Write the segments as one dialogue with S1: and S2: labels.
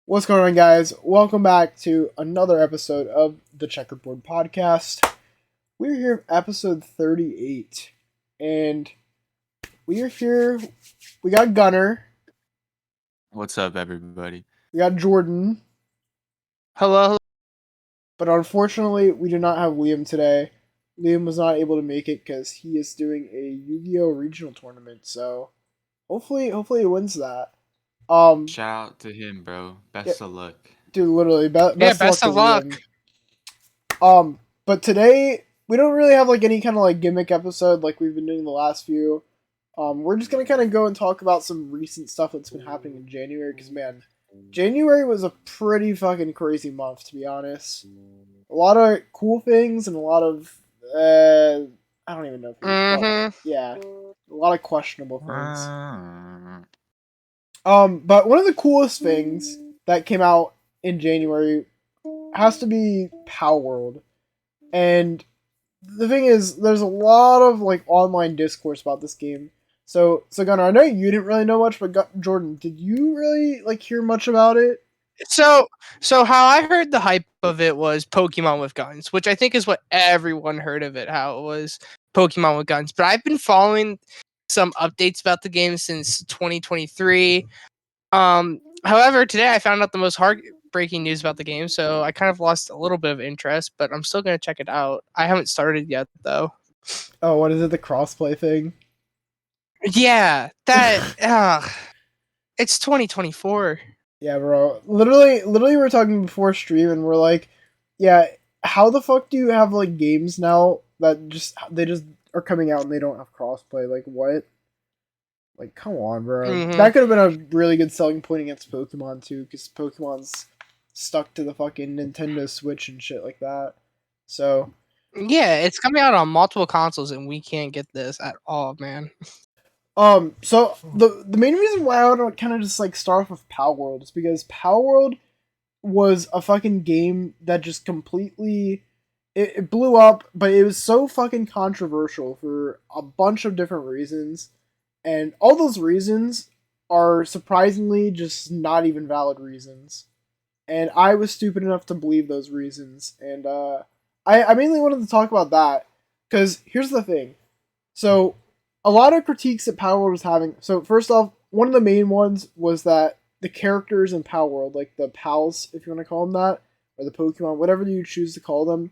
S1: What's going on, guys? Welcome back to another episode of the Checkerboard Podcast. We're here at episode 38, and we are here. We got Gunnar.
S2: What's up, everybody?
S1: We got Jordan.
S3: Hello.
S1: But unfortunately, we do not have Liam today. Liam was not able to make it because he is doing a Yu-Gi-Oh! Regional tournament, so hopefully he wins that.
S2: Shout out to him, bro. Best of luck.
S1: Dude, literally,
S3: best of luck.
S1: But today we don't really have like any kind of like gimmick episode like we've been doing the last few. We're just gonna kind of go and talk about some recent stuff that's been happening in January, because man, January was a pretty fucking crazy month, to be honest. A lot of cool things and a lot of I don't even know. Yeah, a lot of questionable things. But one of the coolest things that came out in January has to be Palworld. And the thing is, there's a lot of like online discourse about this game. So Gunnar, I know you didn't really know much, but Jordan, did you really like hear much about it?
S3: So how I heard the hype of it was Pokemon with guns, which I think is what everyone heard of it, how it was Pokemon with guns. But I've been following some updates about the game since 2023. However, today I found out the most heartbreaking news about the game, so I kind of lost a little bit of interest, but I'm still going to check it out. I haven't started yet, though.
S1: Oh, what is it? The crossplay thing?
S3: Yeah, that... it's 2024.
S1: Yeah, bro. Literally, we were talking before stream, and we're like, yeah, how the fuck do you have like games now that they just are coming out and they don't have crossplay? Like, what? Like, come on, bro.
S3: Mm-hmm.
S1: That could have been a really good selling point against Pokemon, too, because Pokemon's stuck to the fucking Nintendo Switch and shit like that. So...
S3: yeah, it's coming out on multiple consoles, and we can't get this at all, man.
S1: So, the main reason why I want to kind of just, like, start off with Palworld is because Palworld was a fucking game that just completely... It blew up, but it was so fucking controversial for a bunch of different reasons. And all those reasons are surprisingly just not even valid reasons. And I was stupid enough to believe those reasons. And I mainly wanted to talk about that, because here's the thing. So, a lot of critiques that Palworld was having... So, first off, one of the main ones was that the characters in Palworld, like the pals, if you want to call them that, or the Pokemon, whatever you choose to call them,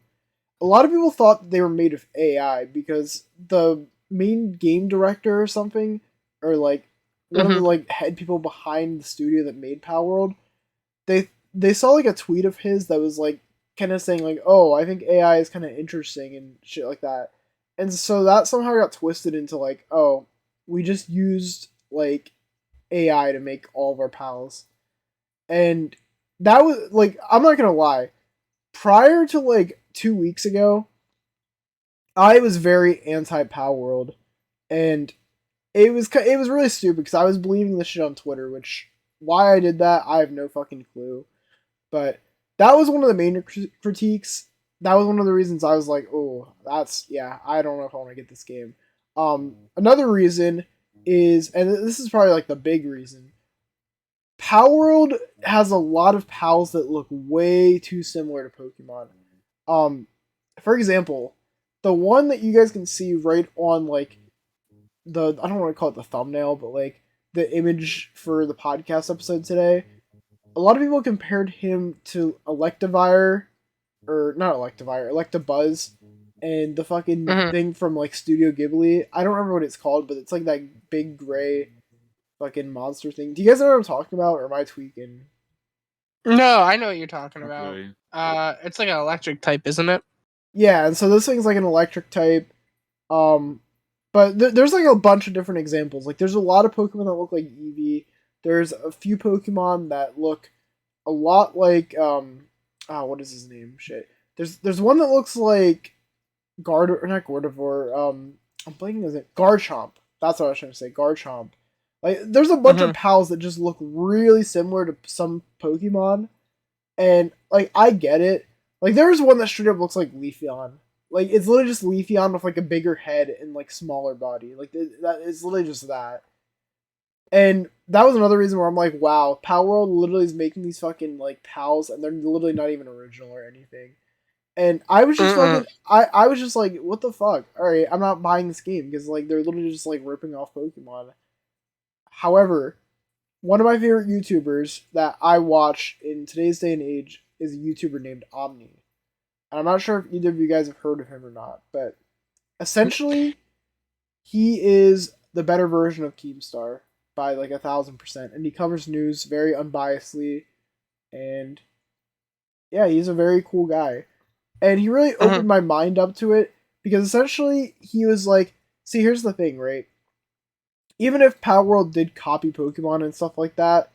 S1: a lot of people thought that they were made of AI, because the main game director or something, or like one of the like head people behind the studio that made Palworld, they saw like a tweet of his that was like kind of saying like, oh, I think AI is kind of interesting and shit like that. And so that somehow got twisted into like, oh, we just used like AI to make all of our pals. And that was like, I'm not gonna lie, prior to like 2 weeks ago, I was very anti-Palworld, and it was really stupid because I was believing this shit on Twitter, which why I did that I have no fucking clue. But that was one of the main critiques. That was one of the reasons I was like, oh, I don't know if I want to get this game. Another reason is, and this is probably like the big reason, Palworld has a lot of pals that look way too similar to Pokemon. For example, the one that you guys can see right on like I don't want to call it the thumbnail, but like the image for the podcast episode today, a lot of people compared him to Electivire, or not Electivire, Electabuzz, and the fucking thing from like Studio Ghibli. I don't remember what it's called, but it's like that big gray fucking monster thing. Do you guys know what I'm talking about, or am I tweaking?
S3: No, I know what you're talking about.
S2: Really?
S3: It's like an electric type, isn't it?
S1: Yeah, and so this thing's like an electric type. But there's like a bunch of different examples. Like there's a lot of Pokemon that look like Eevee. There's a few Pokemon that look a lot like what is his name? Shit. There's one that looks like not Gardevoir. I'm blanking on it. Garchomp. That's what I was trying to say. Garchomp. Like there's a bunch of pals that just look really similar to some Pokemon, and like I get it. Like there's one that straight up looks like Leafeon. Like it's literally just Leafeon with like a bigger head and like smaller body. Like that is literally just that. And that was another reason where I'm like, wow, Palworld literally is making these fucking like pals, and they're literally not even original or anything. And I was just fucking, I was just like, what the fuck? All right, I'm not buying this game because like they're literally just like ripping off Pokemon. However, one of my favorite YouTubers that I watch in today's day and age is a YouTuber named Omni. And I'm not sure if either of you guys have heard of him or not, but essentially, he is the better version of Keemstar by like 1,000%, and he covers news very unbiasedly, and yeah, he's a very cool guy. And he really opened my mind up to it because essentially he was like, see, here's the thing, right? Even if Palworld did copy Pokemon and stuff like that,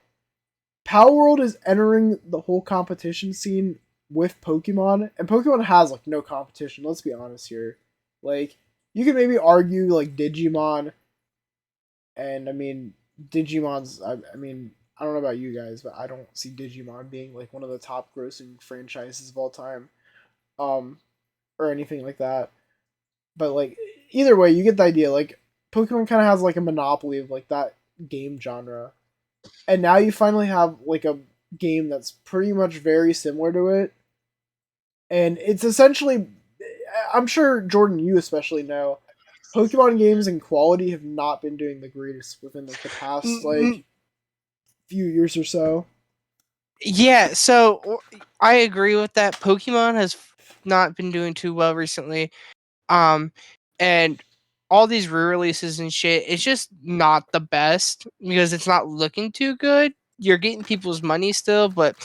S1: Palworld is entering the whole competition scene with Pokemon, and Pokemon has like no competition. Let's be honest here. Like, you could maybe argue like Digimon, and I mean Digimon's. I mean, I don't know about you guys, but I don't see Digimon being like one of the top grossing franchises of all time, or anything like that. But like either way, you get the idea. Like Pokemon kind of has like a monopoly of like that game genre, and now you finally have like a game that's pretty much very similar to it, and it's essentially, I'm sure Jordan, you especially know, Pokemon games in quality have not been doing the greatest within like the past like few years or so.
S3: Yeah, so I agree with that. Pokemon has not been doing too well recently. And all these re-releases and shit, it's just not the best because it's not looking too good. You're getting people's money still, but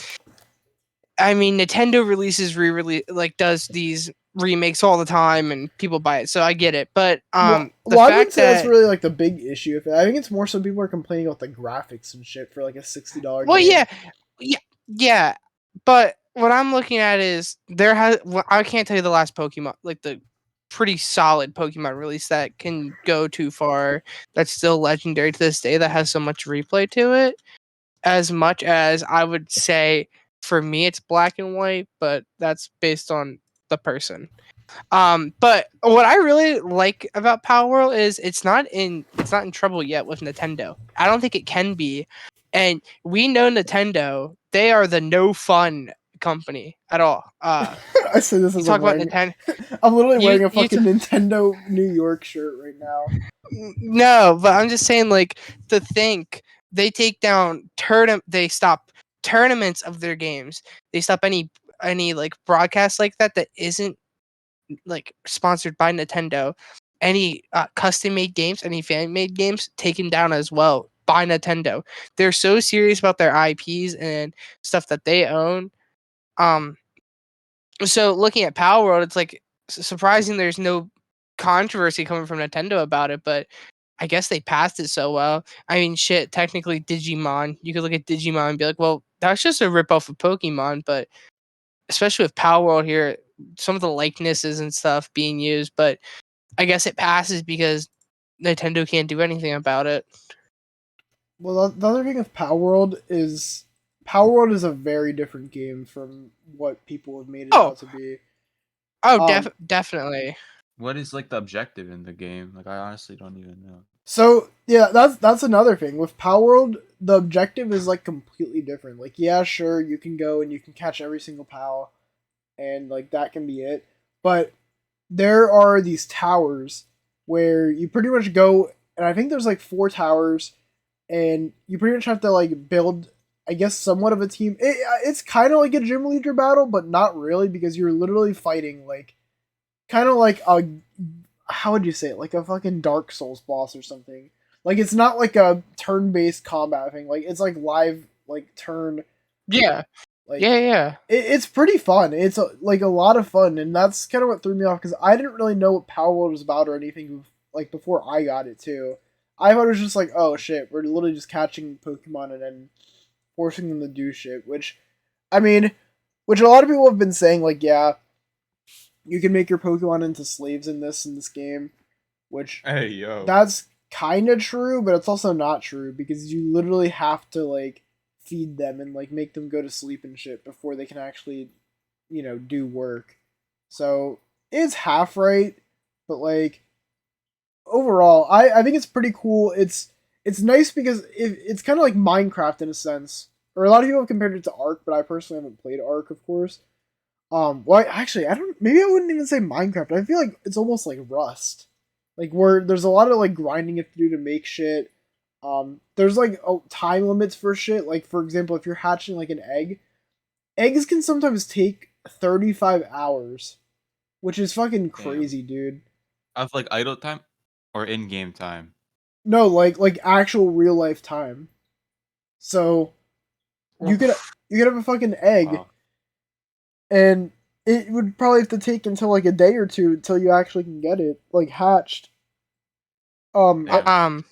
S3: I mean, Nintendo releases re-release like does these remakes all the time, and people buy it, so I get it. But
S1: Well,
S3: the
S1: I
S3: fact
S1: wouldn't say that's
S3: that
S1: really like the big issue with it. I think it's more so people are complaining about the graphics and shit for like a $60
S3: well,
S1: game.
S3: yeah, but what I'm looking at is I can't tell you the last Pokemon, like the pretty solid Pokemon release that can go too far, that's still legendary to this day, that has so much replay to it. As much as I would say for me it's Black and White, but that's based on the person. But what I really like about Palworld is it's not in trouble yet with Nintendo. I don't think it can be. And we know Nintendo, they are the no fun company at all.
S1: I say this
S3: You
S1: as I'm
S3: talk about
S1: wearing.
S3: Nintendo.
S1: I'm literally wearing a
S3: You
S1: fucking Nintendo New York shirt right now.
S3: No, but I'm just saying, like, to think they take down they stop tournaments of their games. They stop any like broadcast like that isn't like sponsored by Nintendo. Any custom made games, any fan made games taken down as well by Nintendo. They're so serious about their IPs and stuff that they own. Um, so looking at Power World, it's like surprising there's no controversy coming from Nintendo about it, but I guess they passed it so well. I mean, shit, technically Digimon, you could look at Digimon and be like, well, that's just a ripoff of Pokemon, but especially with Power World here, some of the likenesses and stuff being used, but I guess it passes because Nintendo can't do anything about it.
S1: Well, the other thing with Palworld is a very different game from what people have made it out to be.
S3: Definitely.
S2: What is like the objective in the game? Like I honestly don't even know.
S1: So yeah, that's another thing with Palworld. The objective is like completely different. Like yeah, sure, you can go and you can catch every single pal, and like that can be it. But there are these towers where you pretty much go, and I think there's like 4 towers, and you pretty much have to like build, I guess, somewhat of a team. It's kind of like a gym leader battle, but not really because you're literally fighting like kind of like a, how would you say it, like a fucking Dark Souls boss or something. Like it's not like a turn-based combat thing. Like it's like live, like turn.
S3: Yeah.
S1: Like
S3: Yeah.
S1: it's pretty fun. It's like a lot of fun, and that's kind of what threw me off because I didn't really know what Palworld was about or anything like before I got it too. I thought it was just like, oh shit, we're literally just catching Pokemon and then forcing them to do shit. Which, I mean, which a lot of people have been saying, like, yeah, you can make your Pokemon into slaves in this game, which
S2: Hey yo.
S1: that's kind of true, but it's also not true because you literally have to like feed them and like make them go to sleep and shit before they can actually, do work. So it's half right, but like overall, I think it's pretty cool. It's it's nice because it's kind of like Minecraft in a sense, or a lot of people have compared it to Ark, but I personally haven't played Ark, of course. Well, actually, I don't. Maybe I wouldn't even say Minecraft. I feel like it's almost like Rust, like where there's a lot of like grinding you have to do to make shit. There's like time limits for shit. Like for example, if you're hatching like an egg, eggs can sometimes take 35 hours, which is fucking crazy, dude.
S2: Of like idle time or in-game time?
S1: No, like actual real life time. So you could have a fucking egg,
S2: Wow.
S1: and it would probably have to take until like a day or two until you actually can get it like hatched.
S2: Damn.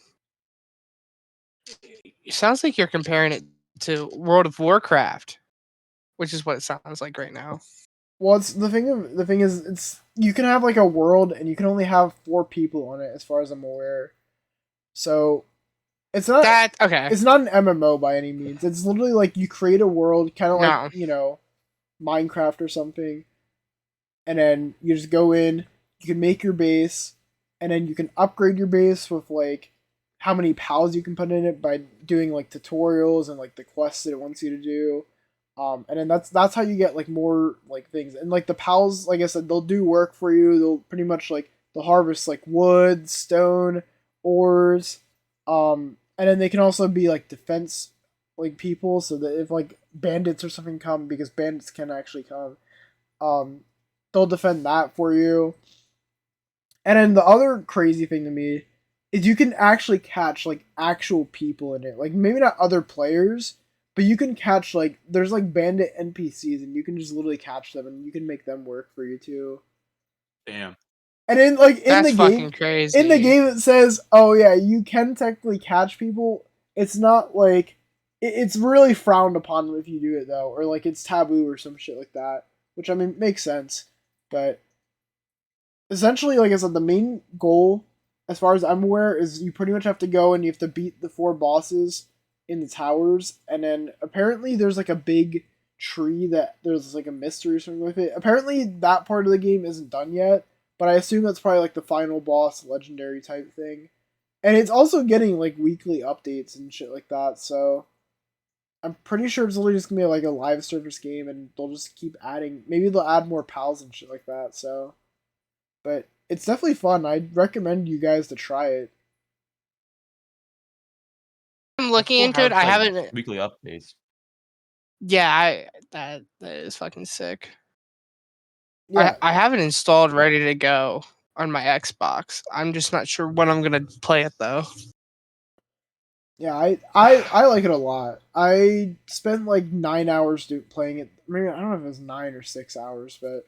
S3: It sounds like you're comparing it to World of Warcraft, which is what it sounds like right now.
S1: Well, it's the thing is it's you can have like a world and you can only have 4 people on it as far as I'm aware. So it's not
S3: That okay.
S1: it's not an MMO by any means. It's literally like you create a world kind of like,
S3: No.
S1: Minecraft or something. And then you just go in, you can make your base, and then you can upgrade your base with like how many pals you can put in it by doing like tutorials and like the quests that it wants you to do. And then that's how you get like more like things. And like the pals, like I said, they'll do work for you. They'll pretty much like they'll harvest like wood, stone, ores. And then they can also be like defense like people, so that if like bandits or something come, because bandits can actually come, um, they'll defend that for you. And then the other crazy thing to me is you can actually catch like actual people in it. Like maybe not other players, but you can catch like there's like bandit NPCs and you can just literally catch them and you can make them work for you too.
S2: Damn.
S1: And then like
S3: That's fucking crazy.
S1: in the game it says, "Oh yeah, you can technically catch people." It's not like it's really frowned upon if you do it though, or like it's taboo or some shit like that, which I mean makes sense. But essentially, like I said, the main goal, as far as I'm aware, is you pretty much have to go and you have to beat the 4 bosses in the towers, and then apparently there's like a big tree that there's like a mystery or something with it. Apparently that part of the game isn't done yet, but I assume that's probably like the final boss, legendary type thing. And it's also getting like weekly updates and shit like that, so I'm pretty sure it's literally just gonna be like a live service game and they'll just keep adding, maybe they'll add more pals and shit like that, so. But it's definitely fun. I'd recommend you guys to try it.
S3: I'm looking into it. I haven't.
S2: Weekly updates.
S3: Yeah, that is fucking sick.
S1: Yeah,
S3: I have it installed, ready to go on my Xbox. I'm just not sure when I'm gonna play it though.
S1: yeah, I like it a lot. I spent like 9 hours playing it. Maybe I don't know if it was 9 or 6 hours, but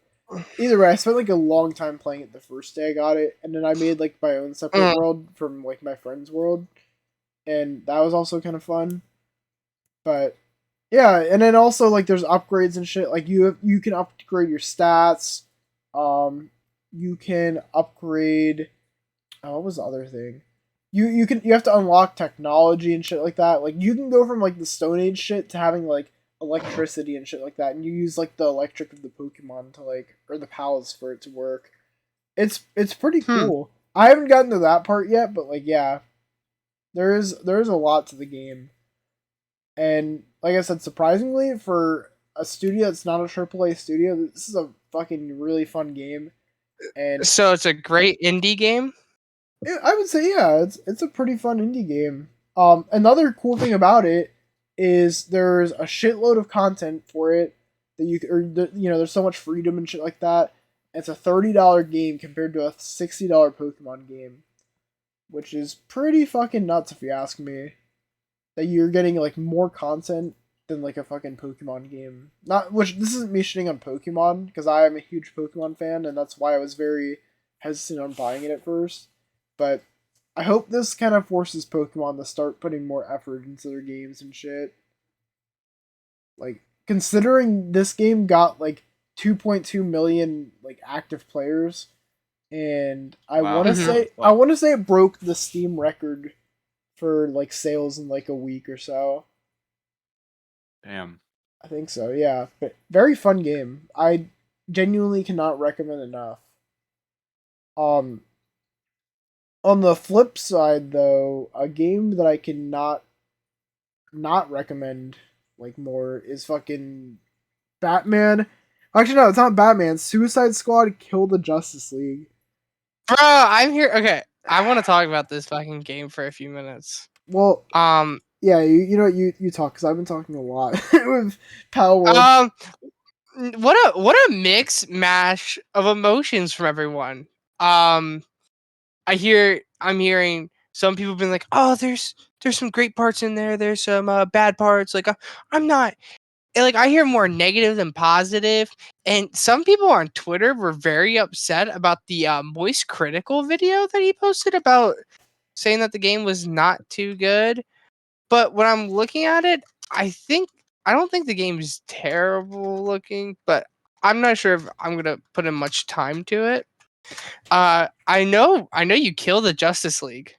S1: either way, I spent like a long time playing it the first day I got it, and then I made like my own separate world from like my friend's world, and that was also kind of fun. But yeah, and then also like there's upgrades and shit. Like you can upgrade your stats. You can upgrade. Oh, what was the other thing? You have to unlock technology and shit like that. Like you can go from like the Stone Age shit to having like electricity and shit like that, and you use like the electric of the Pokemon to like, or the pals for it to work. It's pretty cool. I haven't gotten to that part yet, but like yeah, there is a lot to the game. And like I said, surprisingly, for a studio that's not a AAA studio, this is a fucking really fun game. And
S3: So it's a great indie game.
S1: I would say yeah, it's a pretty fun indie game. Another cool thing about it is there's a shitload of content for it that there's so much freedom and shit like that. It's a $30 game compared to a $60 Pokemon game, which is pretty fucking nuts if you ask me. That you're getting like more content than like a fucking Pokemon game. Not which this isn't me shitting on Pokemon because I am a huge Pokemon fan and that's why I was very hesitant on buying it at first. But I hope this kind of forces Pokemon to start putting more effort into their games and shit. Like considering this game got like 2.2 million like active players, and I
S2: Wow.
S1: want to
S2: Mhm.
S1: say it broke the Steam record for like sales in like a week or so.
S2: Damn.
S1: I think so, yeah. But very fun game. I genuinely cannot recommend enough. Um On the flip side, though, a game that I cannot not recommend like more is fucking Batman. Actually, no, it's not Batman. Suicide Squad Kill the Justice League.
S3: Bro, I'm here. Okay, I want to talk about this fucking game for a few minutes.
S1: Well, yeah, you know you talk because I've been talking a lot with Palworld.
S3: What a mix mash of emotions from everyone. I'm hearing some people being like, oh, there's some great parts in there. There's some bad parts. Like I'm not. And, like I hear more negative than positive, and some people on Twitter were very upset about the Moist Critical video that he posted about saying that the game was not too good. But when I'm looking at it, I don't think the game is terrible looking, but I'm not sure if I'm gonna put in much time to it. I know you kill the Justice League.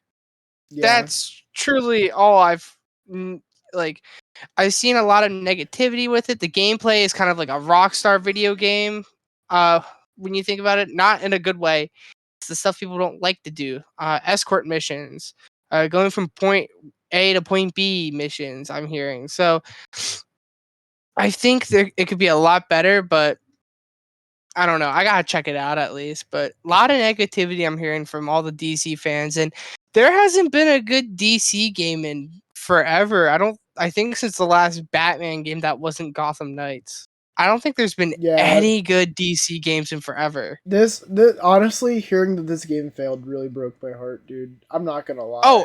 S1: Yeah,
S3: That's truly all like. I've seen a lot of negativity with it. The gameplay is kind of like a Rockstar video game. When you think about it, not in a good way. It's the stuff people don't like to do. Escort missions, going from point A to point B missions. I'm hearing so. I think it could be a lot better, but I don't know. I gotta check it out at least. But a lot of negativity I'm hearing from all the DC fans, and there hasn't been a good DC game in forever. I think since the last Batman game that wasn't Gotham Knights. I don't think there's been
S1: yeah.
S3: any good DC games in forever.
S1: This honestly, hearing that this game failed really broke my heart, dude. I'm not gonna lie.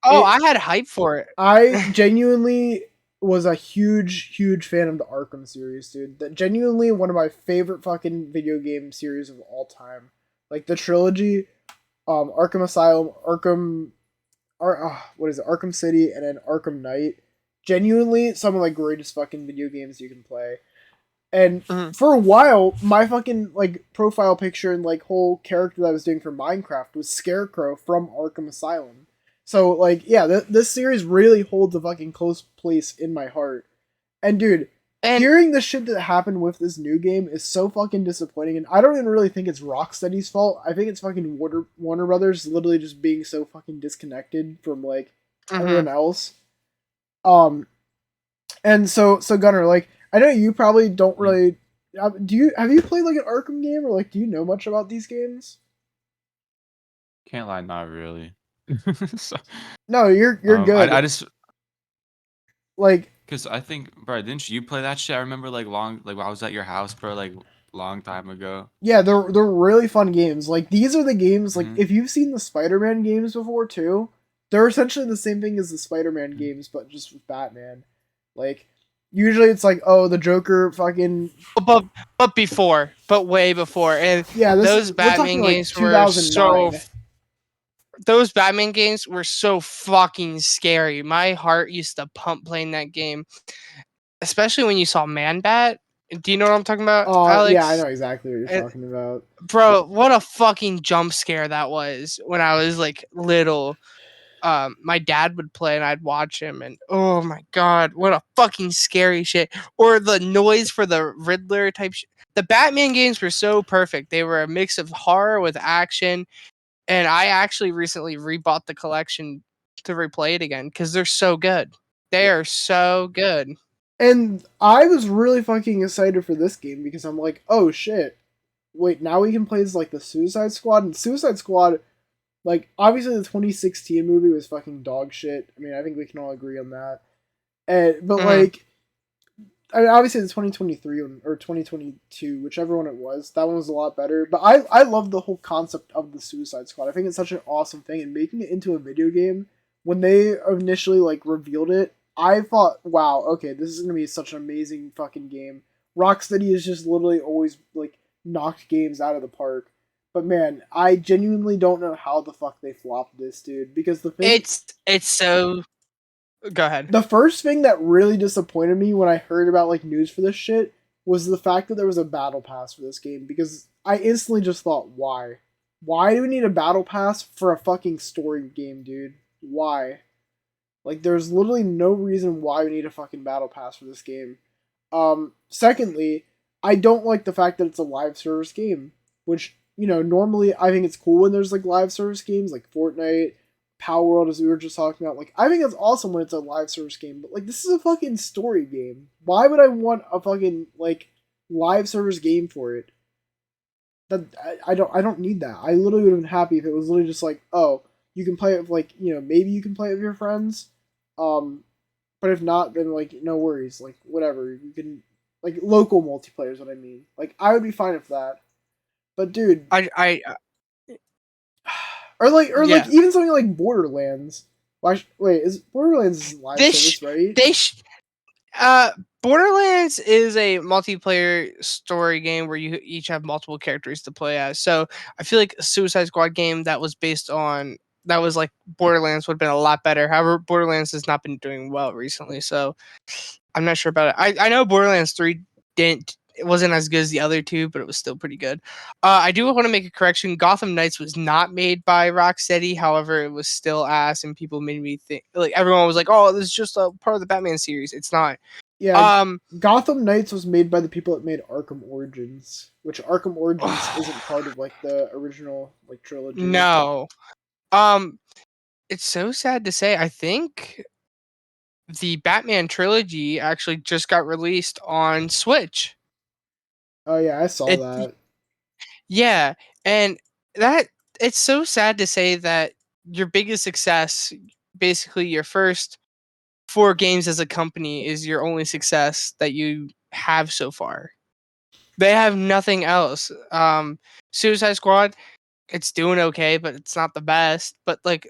S3: I had hype for it.
S1: I genuinely was a huge fan of the Arkham series, dude. That genuinely one of my favorite fucking video game series of all time. Like the trilogy, Arkham Asylum, what is it? Arkham City, and then Arkham Knight. Genuinely, some of the greatest fucking video games you can play. And for a while, my fucking like profile picture and like whole character that I was doing for Minecraft was Scarecrow from Arkham Asylum. So like, yeah, this series really holds a fucking close place in my heart. And dude, hearing the shit that happened with this new game is so fucking disappointing. And I don't even really think it's Rocksteady's fault. I think it's fucking Warner Brothers literally just being so fucking disconnected from like everyone else. And so Gunnar, like, I know you probably don't really. Have you played like an Arkham game, or like do you know much about these games?
S2: Can't lie, not really. So,
S1: No, you're good.
S2: I just
S1: like
S2: because I think, bro, didn't you play that shit? I remember like when I was at your house, bro, like long time ago.
S1: yeah, they're really fun games. Like these are the games. Like if you've seen the Spider-Man games before too, they're essentially the same thing as the Spider-Man games, but just with Batman. Like. Usually it's like, oh, the Joker fucking...
S3: But way before. And
S1: yeah,
S3: those Batman games were so... Those Batman games were so fucking scary. My heart used to pump playing that game. Especially when you saw Man-Bat. Do you know what I'm talking about, Alex?
S1: Yeah, I know exactly what you're talking about.
S3: Bro, what a fucking jump scare that was when I was, like, little. My dad would play and I'd watch him, and oh my god, what a fucking scary shit. Or the noise for the Riddler type shit. The Batman games were so perfect. They were a mix of horror with action, and I actually recently rebought the collection to replay it again because they're so good. They are so good.
S1: And I was really fucking excited for this game because I'm like, oh shit, wait, now we can play as like the Suicide Squad, and Suicide Squad. Like, obviously the 2016 movie was fucking dog shit. I mean, I think we can all agree on that. But, like, I mean, obviously the 2023 one, or 2022, whichever one it was, that one was a lot better. But I love the whole concept of the Suicide Squad. I think it's such an awesome thing. And making it into a video game, when they initially, like, revealed it, I thought, wow, okay, this is going to be such an amazing fucking game. Rocksteady has just literally always, like, knocked games out of the park. But man, I genuinely don't know how the fuck they flopped this, dude. Because the thing...
S3: It's so... Go ahead.
S1: The first thing that really disappointed me when I heard about, like, news for this shit was the fact that there was a battle pass for this game. Because I instantly just thought, why? Why do we need a battle pass for a fucking story game, dude? Why? Like, there's literally no reason why we need a fucking battle pass for this game. Secondly, I don't like the fact that it's a live service game. Which normally I think it's cool when there's like live service games like Fortnite, Palworld, as we were just talking about. Like, I think it's awesome when it's a live service game, but like, this is a fucking story game. Why would I want a fucking like live service game for it? That I don't need that. I literally would have been happy if it was literally just like, oh, you can play it with like, maybe you can play it with your friends. But if not, then like no worries. Like whatever. You can like local multiplayer is what I mean. Like I would be fine with that. But dude,
S3: I
S1: or like
S3: yeah.
S1: even something like Borderlands. Wait, is Borderlands isn't live service, right?
S3: Borderlands is a multiplayer story game where you each have multiple characters to play as. So I feel like a Suicide Squad game that was like Borderlands would have been a lot better. However, Borderlands has not been doing well recently, so I'm not sure about it. I know Borderlands 3 it wasn't as good as the other two, but it was still pretty good. I do want to make a correction. Gotham Knights was not made by Rocksteady. However, it was still ass, and people made me think like everyone was like, "Oh, this is just a part of the Batman series." It's not.
S1: Yeah, Gotham Knights was made by the people that made Arkham Origins, which Arkham Origins isn't part of like the original like trilogy.
S3: No. It's so sad to say. I think the Batman trilogy actually just got released on Switch.
S1: Oh yeah, I saw that.
S3: Yeah, and that it's so sad to say that your biggest success, basically your first 4 games as a company, is your only success that you have so far. They have nothing else. Suicide Squad, it's doing okay, but it's not the best. But like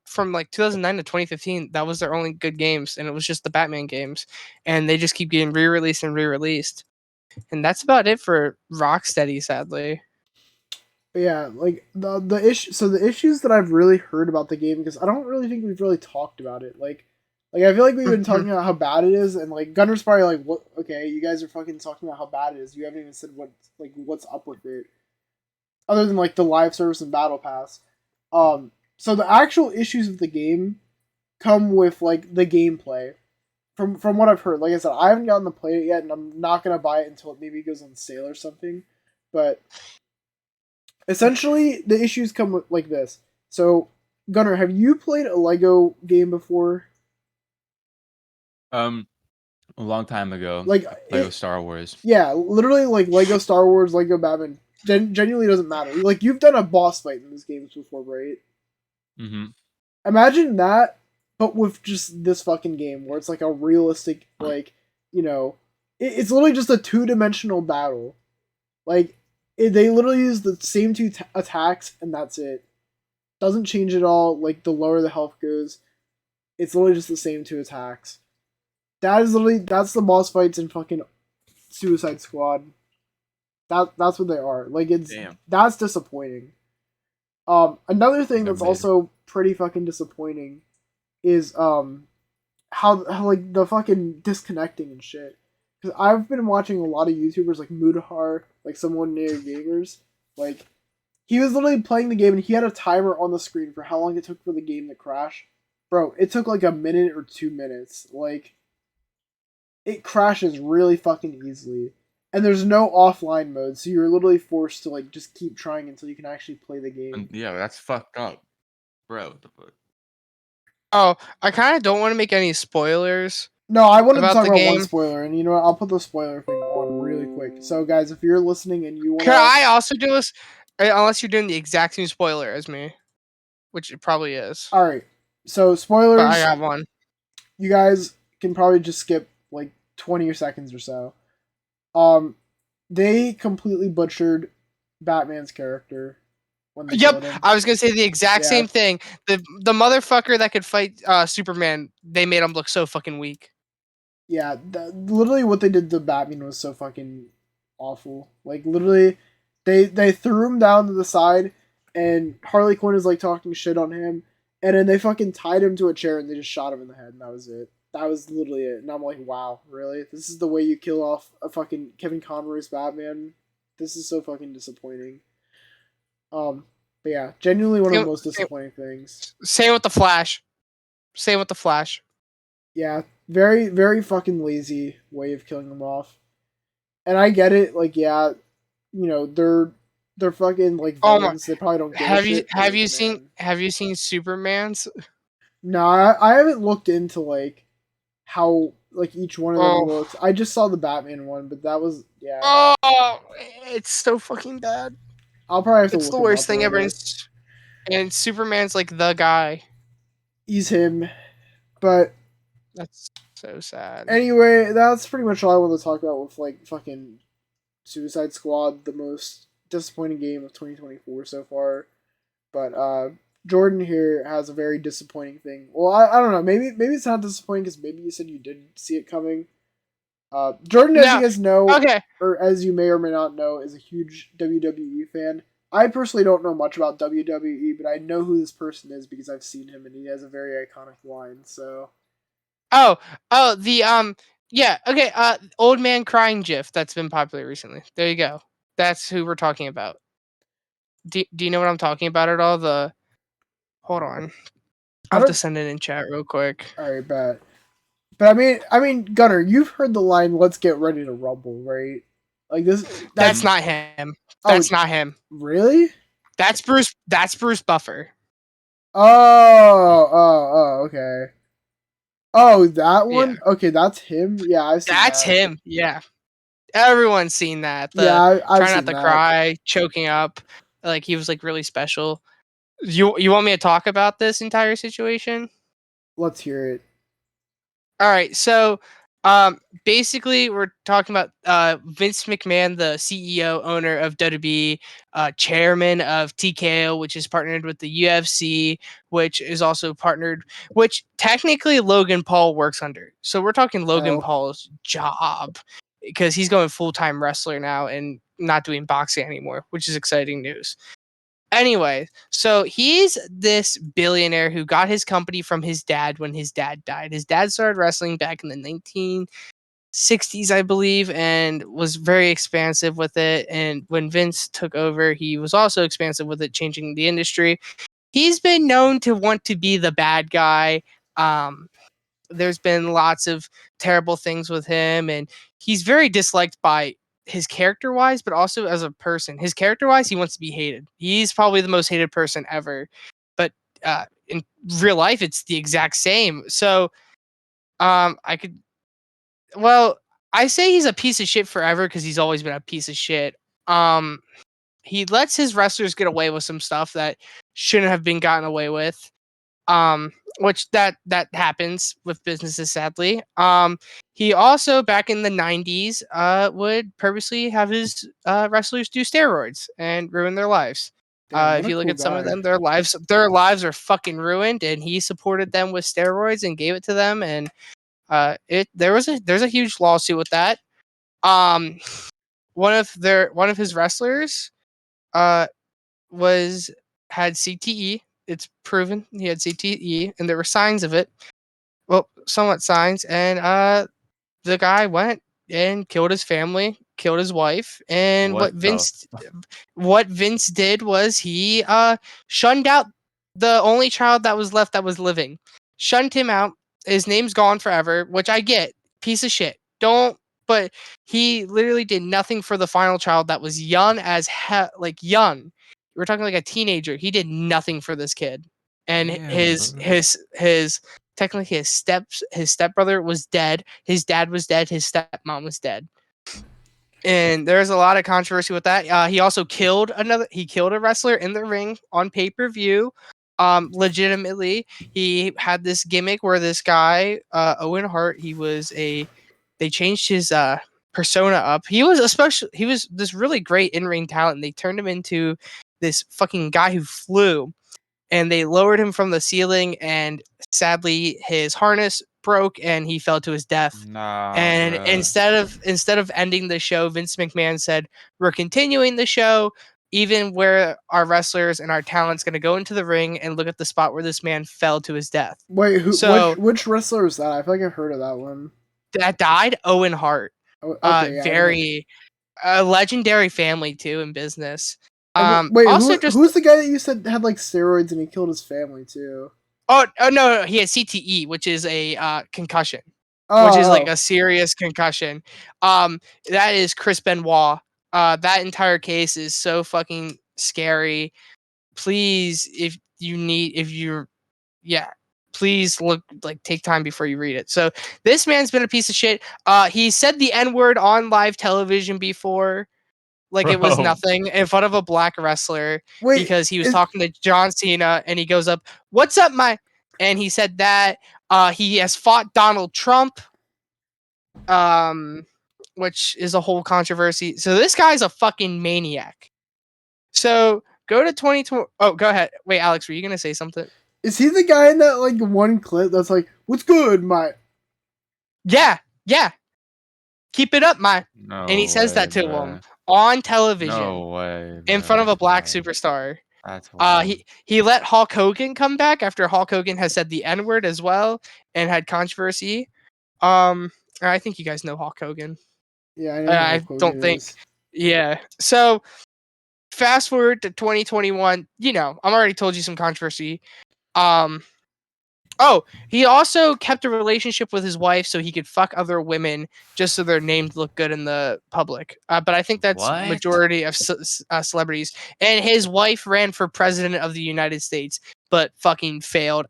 S3: from like 2009 to 2015, that was their only good games, and it was just the Batman games, and they just keep getting re-released and re-released, and that's about it for Rocksteady, sadly.
S1: But yeah, like the issue. So the issues that I've really heard about the game, because I don't really think we've really talked about it. Like I feel like we've been talking about how bad it is, and like Gunnar's probably like, what? Okay, you guys are fucking talking about how bad it is. You haven't even said what's up with it, other than like the live service and battle pass. So the actual issues of the game come with like the gameplay. From what I've heard, like I said, I haven't gotten to play it yet, and I'm not gonna buy it until it maybe goes on sale or something. But essentially, the issues come with like this. So, Gunnar, have you played a Lego game before?
S2: A long time ago.
S1: Like
S2: Lego Star Wars.
S1: Yeah, literally like Lego Star Wars, Lego Batman. Genuinely doesn't matter. Like you've done a boss fight in these games before, right?
S2: Mm-hmm.
S1: Imagine that, but with just this fucking game where it's like a realistic, like it's literally just a 2-dimensional battle. Like they literally use the same two attacks and that's it. Doesn't change at all. Like the lower the health goes, it's literally just the same 2 attacks. That's the boss fights in fucking Suicide Squad. That's what they are. Like that's disappointing. Another thing that's also pretty fucking disappointing is how like the fucking disconnecting and shit. Because I've been watching a lot of YouTubers like Mudahar, like someone near gamers. Like he was literally playing the game and he had a timer on the screen for how long it took for the game to crash. Bro, it took like a minute or 2 minutes. Like it crashes really fucking easily. And there's no offline mode, so you're literally forced to like just keep trying until you can actually play the game.
S2: Yeah, that's fucked up, bro. What the fuck?
S3: Oh, I kind of don't want to make any spoilers.
S1: No, I wanted to talk about
S3: game.
S1: one spoiler, and you know what? I'll put the spoiler thing on really quick. So, guys, if you're listening and you want,
S3: can I also do this? Unless you're doing the exact same spoiler as me, which it probably is.
S1: All right. So, spoilers.
S3: But I got one.
S1: You guys can probably just skip like 20 seconds or so. They completely butchered Batman's character when they killed him.
S3: I was gonna say the exact same thing. The motherfucker that could fight Superman, they made him look so fucking weak.
S1: Yeah, literally what they did to Batman was so fucking awful. Like literally, they threw him down to the side, and Harley Quinn is like talking shit on him, and then they fucking tied him to a chair and they just shot him in the head, and that was it. That was literally it. And I'm like, wow, really? This is the way you kill off a fucking Kevin Conroy's Batman? This is so fucking disappointing. But yeah, genuinely one of the most disappointing things.
S3: Same with the Flash.
S1: Yeah, very, very fucking lazy way of killing them off. And I get it, like, yeah, they're they're fucking like
S3: Oh my!
S1: villains. They probably don't give a
S3: Have you
S1: shit.
S3: have
S1: Like,
S3: you seen
S1: man.
S3: have you seen Superman's?
S1: No, I haven't looked into like how like each one of them
S3: Oh,
S1: looks. I just saw the Batman one, but that was yeah.
S3: oh, it's so fucking bad.
S1: I'll probably have to
S3: It's
S1: look
S3: the
S1: him
S3: worst
S1: up
S3: thing ever.
S1: later.
S3: And Superman's like the guy.
S1: He's him. But
S3: That's so sad.
S1: anyway, that's pretty much all I want to talk about with like fucking Suicide Squad, the most disappointing game of 2024 so far. But Jordan here has a very disappointing thing. Well, I don't know. Maybe it's not disappointing because maybe you said you didn't see it coming. Jordan, as
S3: No,
S1: you guys know,
S3: okay.
S1: or as you may or may not know, is a huge WWE fan. I personally don't know much about WWE, but I know who this person is because I've seen him and he has a very iconic line. So
S3: Oh, yeah, okay. Old man crying GIF that's been popular recently. There you go. That's who we're talking about. Do you know what I'm talking about at all? Hold on.
S1: I
S3: I'll have to
S1: don't.
S3: send it in chat real quick.
S1: All right, but I mean, Gunnar, you've heard the line "Let's get ready to rumble," right? Like this.
S3: That's not him.
S1: Oh,
S3: That's not him.
S1: really?
S3: That's Bruce Buffer.
S1: Okay. Oh, that
S3: Yeah.
S1: one? Okay, that's him. Yeah, I've seen
S3: That's
S1: that.
S3: him. Yeah. Everyone's seen that.
S1: Yeah, I've
S3: Trying
S1: seen
S3: not to
S1: that.
S3: cry, choking up. Like he was like really special. You want me to talk about this entire situation?
S1: Let's hear it.
S3: All right, so basically we're talking about Vince McMahon, the CEO owner of WWE, chairman of TKO, which is partnered with the UFC, which is also partnered, which technically Logan Paul works under. So we're talking Logan
S1: Oh,
S3: Paul's job because he's going full-time wrestler now and not doing boxing anymore, which is exciting news. Anyway, so he's this billionaire who got his company from his dad when his dad died. His dad started wrestling back in the 1960s, I believe, and was very expansive with it. And when Vince took over, he was also expansive with it, changing the industry. He's been known to want to be the bad guy. There's been lots of terrible things with him, and he's very disliked by his character wise, but also as a person. His character wise, he wants to be hated. He's probably the most hated person ever. But in real life, it's the exact same. So I could, well, I say he's a piece of shit forever because he's always been a piece of shit. Um, he lets his wrestlers get away with some stuff that shouldn't have been gotten away with. Which that happens with businesses, sadly. He also back in the 90s would purposely have his wrestlers do steroids and ruin their lives.
S1: damn, what
S3: If
S1: a
S3: you look
S1: cool
S3: at some of
S1: guy.
S3: them, their lives are fucking ruined, and he supported them with steroids and gave it to them. And there's a huge lawsuit with that. Um, one of his wrestlers uh was had CTE. It's proven he had CTE, and there were signs of it. Well, somewhat signs, and the guy went and killed his family, killed his wife, and what Vince did was he shunned out the only child that was left that was living, shunned him out. His name's gone forever, which I get. Piece of shit. Don't. But he literally did nothing for the final child that was young as hell, like young. We're talking like a teenager. He did nothing for this kid, and
S2: Damn, bro.
S3: his technically his stepbrother was dead. His dad was dead. His stepmom was dead. And there's a lot of controversy with that. He also killed a wrestler in the ring on pay-per-view. Legitimately, he had this gimmick where this guy, Owen Hart, they changed his persona up. He was this really great in-ring talent, and they turned him into this fucking guy who flew, and they lowered him from the ceiling, and sadly his harness broke and he fell to his death.
S2: Nah,
S3: And
S2: bro.
S3: instead of ending the show, Vince McMahon said, "We're continuing the show, even where our wrestlers and our talent's going to go into the ring and look at the spot where this man fell to his death."
S1: Wait,
S3: So
S1: which wrestler is that? I feel like I've heard of that one.
S3: that died, Owen Hart.
S1: Oh, okay, yeah.
S3: Very legendary family too in business.
S1: And wait,
S3: Also just
S1: who's the guy that you said had like steroids and he killed his family too?
S3: oh no, he had CTE, which is a concussion. Which is like
S1: Oh,
S3: a serious concussion. That is Chris Benoit. that entire case is so fucking scary. Please, please take time before you read it. So this man's been a piece of shit. He said the N-word on live television before, like it was
S2: Bro.
S3: nothing, in front of a black wrestler because he was
S1: is-
S3: talking to John Cena, and he goes up, "What's up, my?" And he said that he has fought Donald Trump, which is a whole controversy. So this guy's a fucking maniac. So go to 2020. Oh, go ahead. Wait, Alex, were you gonna say something?
S1: Is he the guy in that like one clip that's like, "What's good, my?"
S3: Yeah. Keep it up, my.
S2: No
S3: And he says that
S2: way,
S3: to
S2: bruh.
S3: him on television
S2: No way,
S3: in
S2: bro.
S3: front of a
S2: That's
S3: black
S2: wild.
S3: superstar.
S2: That's wild.
S3: He let Hulk Hogan come back after Hulk Hogan has said the N-word as well and had controversy. I think you guys know Hulk Hogan.
S1: Yeah, I know who
S3: I
S1: Hulk
S3: don't
S1: Hogan
S3: think.
S1: is.
S3: Yeah. So fast forward to 2021. I'm already told you some controversy. Oh, he also kept a relationship with his wife so he could fuck other women just so their names look good in the public. But I think that's
S2: What?
S3: majority of celebrities. And his wife ran for president of the United States, but fucking failed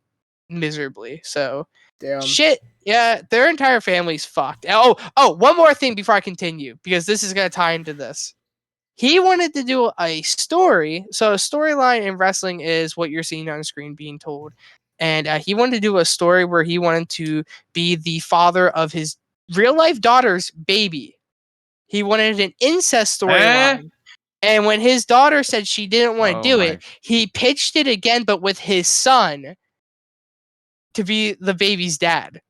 S3: miserably. So
S1: Damn.
S3: shit. Yeah, their entire family's fucked. Oh, one more thing before I continue, because this is gonna tie into this. He wanted to do a story. So a storyline in wrestling is what you're seeing on screen being told. And he wanted to do a story where he wanted to be the father of his real life daughter's baby. He wanted an incest storyline. And when his daughter said she didn't want to
S2: Oh
S3: do
S2: my-
S3: it, he pitched it again, but with his son to be the baby's dad.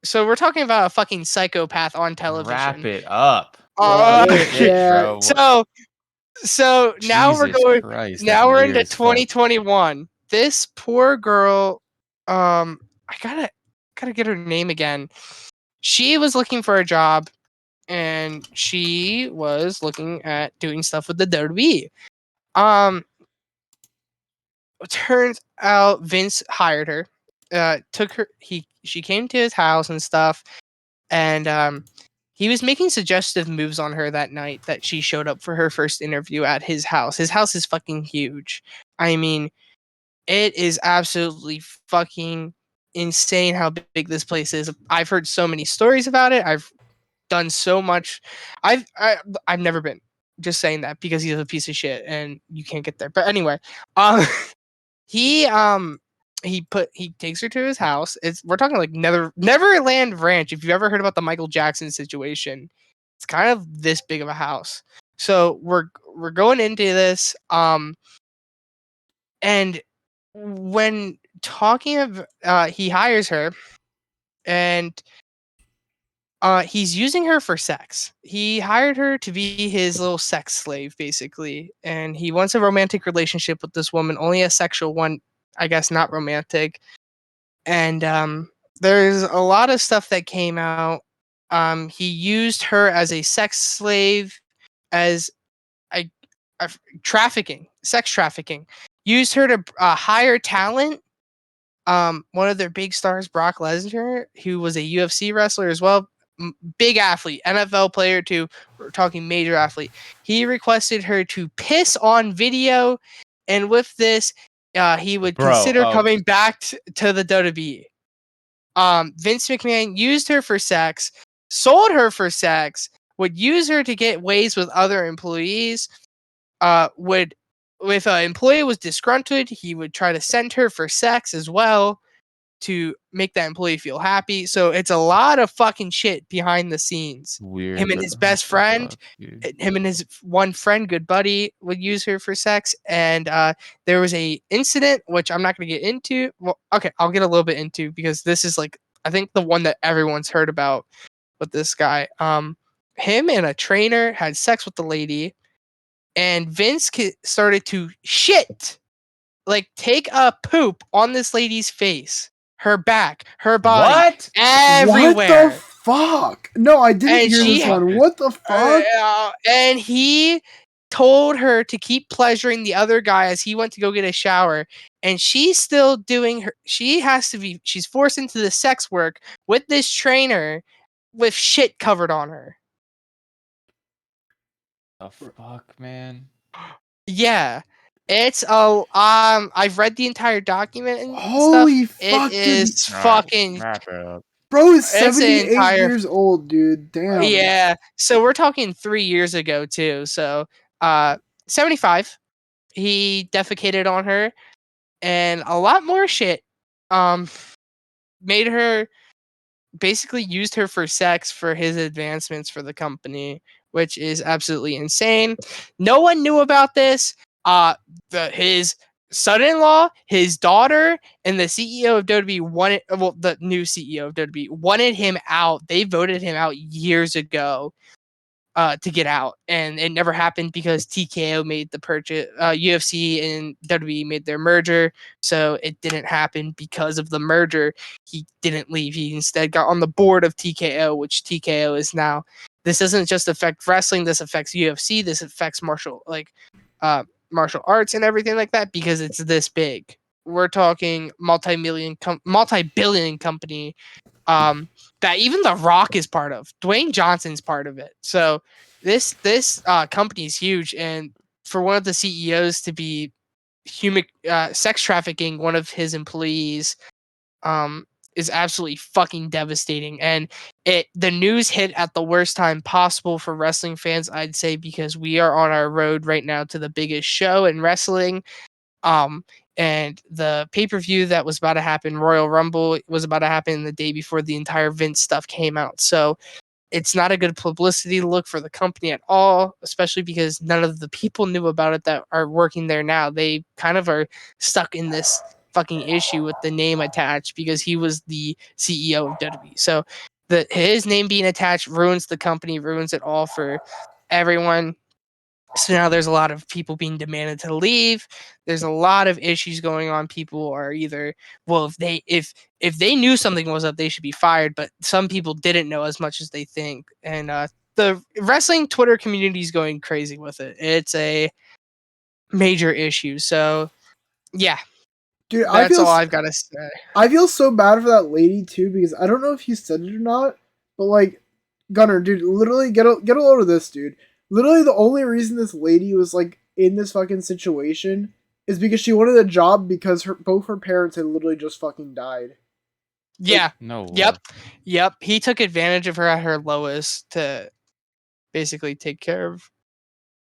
S3: So we're talking about a fucking psychopath on television.
S2: Wrap it up.
S3: Uh,
S1: Yeah,
S2: Shit,
S1: yeah.
S2: bro.
S3: So now we're
S2: Jesus
S3: going.
S2: Christ,
S3: Now
S2: that's
S3: we're
S2: weird
S3: into
S2: as fuck.
S3: 2021. This poor girl. I gotta get her name again. She was looking for a job, and she was looking at doing stuff with the WWE. Turns out Vince hired her. Took her. She came to his house and stuff, and he was making suggestive moves on her that night that she showed up for her first interview at his house. His house is fucking huge. I mean, it is absolutely fucking insane how big this place is. I've heard so many stories about it. I've done so much. I've never been. Just saying that because he's a piece of shit and you can't get there. But anyway, um, he takes her to his house. We're talking like Neverland Ranch. If you've ever heard about the Michael Jackson situation, it's kind of this big of a house. So we're going into this. And when talking of, he hires her, and he's using her for sex. He hired her to be his little sex slave, basically, and he wants a romantic relationship with this woman, only a sexual one, I guess, not romantic. And there's a lot of stuff that came out. He used her as a sex slave, as sex trafficking. Used her to hire talent. One of their big stars, Brock Lesnar, who was a UFC wrestler as well, big athlete, NFL player too. We're talking major athlete. He requested her to piss on video, and with this, he would consider coming back to the WWE. Vince McMahon used her for sex, sold her for sex, would use her to get ways with other employees. If an employee was disgruntled, he would try to send her for sex as well to make that employee feel happy. So it's a lot of fucking shit behind the scenes.
S2: Weird.
S3: Him and his best friend, him and his one friend, good buddy, would use her for sex. And there was a incident which I'm not going to get into. Well, okay, I'll get a little bit into because this is like I think the one that everyone's heard about with this guy. Him and a trainer had sex with the lady, and Vince started to shit, like take a poop on this lady's face, her back, her body,
S2: What?
S3: everywhere.
S1: What the fuck? No, I didn't hear this one. What the fuck?
S3: And he told her to keep pleasuring the other guy as he went to go get a shower. And she's still doing her. She's forced into the sex work with this trainer with shit covered on her.
S2: The fuck, man.
S3: Yeah. It's I've read the entire document and stuff.
S1: Holy
S3: It
S1: fuck, dude!
S3: is
S2: All right,
S3: fucking
S2: wrap it up.
S1: Bro is
S3: it's an
S1: 78
S3: entire
S1: years old, dude. Damn.
S3: yeah. So we're talking 3 years ago too. So 75. He defecated on her and a lot more shit. Um made her basically used her for sex for his advancements for the company, which is absolutely insane. No one knew about this. His son-in-law, his daughter, and the CEO of WWE wanted. Well, the new CEO of WWE wanted him out. They voted him out years ago. To get out, and it never happened because TKO made the purchase. UFC and WWE made their merger, so it didn't happen because of the merger. He didn't leave. He instead got on the board of TKO, which TKO is now. This doesn't just affect wrestling. This affects UFC. This affects martial arts and everything like that because it's this big. We're talking multi-billion company that even The Rock is part of. Dwayne Johnson's part of it. So this company is huge, and for one of the CEOs to be human sex trafficking one of his employees is absolutely fucking devastating. And the news hit at the worst time possible for wrestling fans, I'd say, because we are on our road right now to the biggest show in wrestling. And the pay-per-view that was about to happen, Royal Rumble, was about to happen the day before the entire Vince stuff came out. So it's not a good publicity look for the company at all, especially because none of the people knew about it that are working there now. They kind of are stuck in this fucking issue with the name attached because he was the CEO of WWE. So his name being attached ruins the company, ruins it all for everyone. So now there's a lot of people being demanded to leave. There's a lot of issues going on. People are either, well, if they knew something was up, they should be fired. But some people didn't know as much as they think, and the wrestling Twitter community is going crazy with it. It's a major issue. So yeah,
S1: Dude,
S3: that's all I've got to say.
S1: I feel so bad for that lady too because I don't know if he said it or not, but like Gunnar, dude, literally get a load of this, dude. Literally, the only reason this lady was like in this fucking situation is because she wanted a job because both her parents had literally just fucking died.
S3: Yeah.
S2: No.
S3: Yep. He took advantage of her at her lowest to basically take care of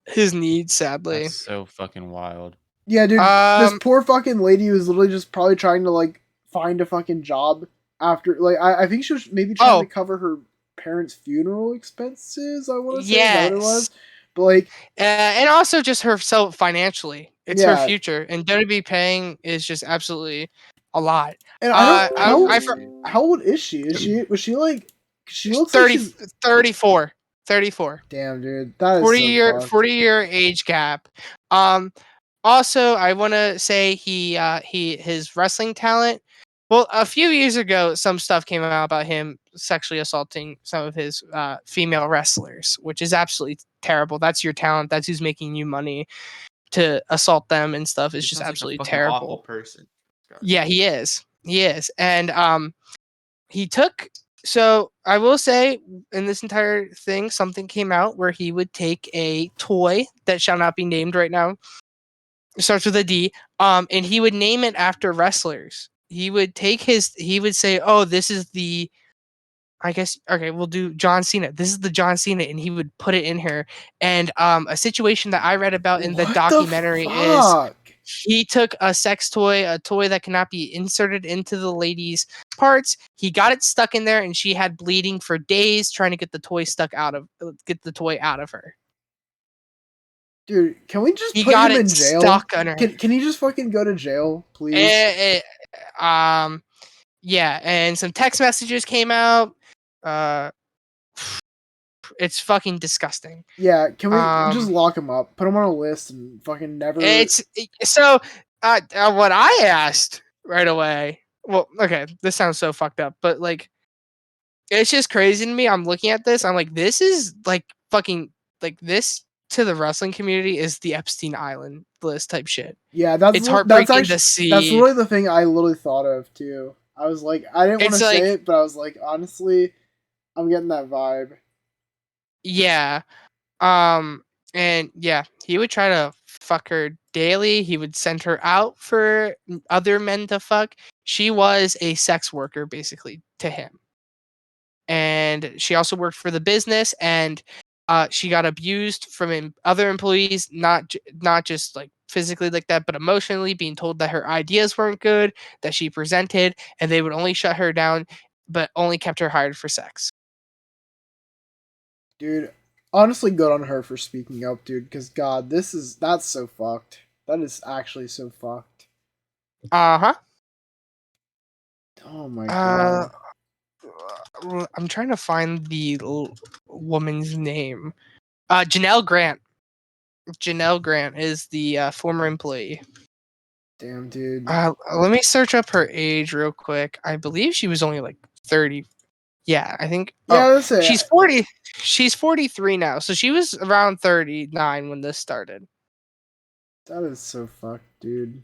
S3: his needs. Sadly.
S2: That's so fucking wild.
S1: Yeah, dude, this poor fucking lady was literally just probably trying to like find a fucking job after. Like, I think she was maybe trying to cover her parents' funeral expenses. I want to say is that what it was, but like,
S3: and also just herself financially. It's her
S1: yeah.
S3: future, and WWE paying is just absolutely a lot.
S1: And I don't. How old is she? Was she like? She looks
S3: 30,
S1: like she's
S3: 34. 34.
S1: Damn, dude, that is
S3: 40 year age gap. Also, I want to say his wrestling talent. Well, a few years ago, some stuff came out about him sexually assaulting some of his female wrestlers, which is absolutely terrible. That's your talent. That's who's making you money to assault them and stuff. It's just absolutely
S2: like a
S3: terrible.
S2: awful person.
S3: Yeah, he is. He is, and he took. So I will say, in this entire thing, something came out where he would take a toy that shall not be named right now. It starts with a D. And he would name it after wrestlers. He would say, "Oh, this is the, I guess, okay, we'll do John Cena. This is the John Cena," and he would put it in her. And a situation that I read about in the documentary is he took a sex toy, a toy that cannot be inserted into the lady's parts. He got it stuck in there, and she had bleeding for days trying to get the toy out of her.
S1: Dude, can we just put him in jail?
S3: Stuck on her.
S1: Can he just fucking go to jail, please?
S3: Yeah, and some text messages came out. It's fucking disgusting.
S1: Yeah, can we just lock him up, put him on a list, and fucking never?
S3: So what I asked right away. Well, okay, this sounds so fucked up, but like, it's just crazy to me. I'm looking at this. I'm like, this is like fucking like this to the wrestling community is the Epstein Island list type shit.
S1: Yeah, it's heartbreaking to see. That's literally the thing I literally thought of too. I was like, I didn't want to say it, but I was like, honestly, I'm getting that vibe.
S3: Yeah. And yeah, he would try to fuck her daily. He would send her out for other men to fuck. She was a sex worker basically to him. And she also worked for the business, and she got abused from other employees, not just like physically like that, but emotionally, being told that her ideas weren't good, that she presented, and they would only shut her down, but only kept her hired for sex.
S1: Dude, honestly, good on her for speaking up, dude. Because God, that's so fucked. That is actually so fucked.
S3: Uh-huh.
S1: Oh my
S3: Uh
S1: God.
S3: I'm trying to find the woman's name. Janelle Grant. Janelle Grant is the former employee.
S1: Damn, dude.
S3: Let me search up her age real quick. I believe she was only like 30. Yeah, I think.
S1: Yeah,
S3: Oh,
S1: that's it.
S3: she's 40. She's 43 now, so she was around 39 when this started.
S1: That is so fucked, dude.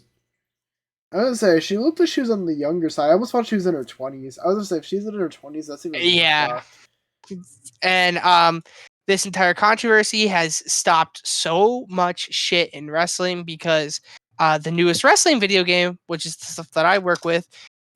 S1: I was gonna say she looked like she was on the younger side. I almost thought she was in her 20s. I was gonna say if she's in her 20s, that's even more
S3: Yeah,
S1: fucked.
S3: and this entire controversy has stopped so much shit in wrestling because the newest wrestling video game, which is the stuff that I work with,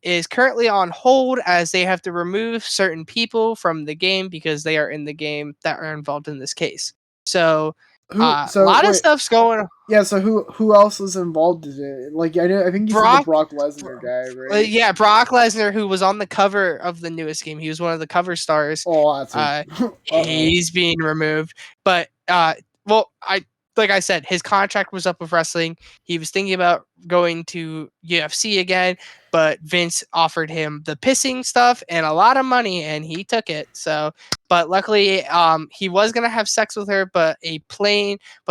S3: is currently on hold as they have to remove certain people from the game because they are in the game that are involved in this case. So a lot of
S1: Wait,
S3: stuff's going on.
S1: yeah. So who else is involved in it? Like I think you said the Brock Lesnar guy, right?
S3: Yeah, Brock Lesnar, who was on the cover of the newest game. He was one of the cover stars.
S1: Oh, that's
S3: He's being removed. But well, like I said, his contract was up with wrestling. He was thinking about going to UFC again, but Vince offered him the pissing stuff and a lot of money, and he took it. So, but luckily, he was gonna have sex with her, but the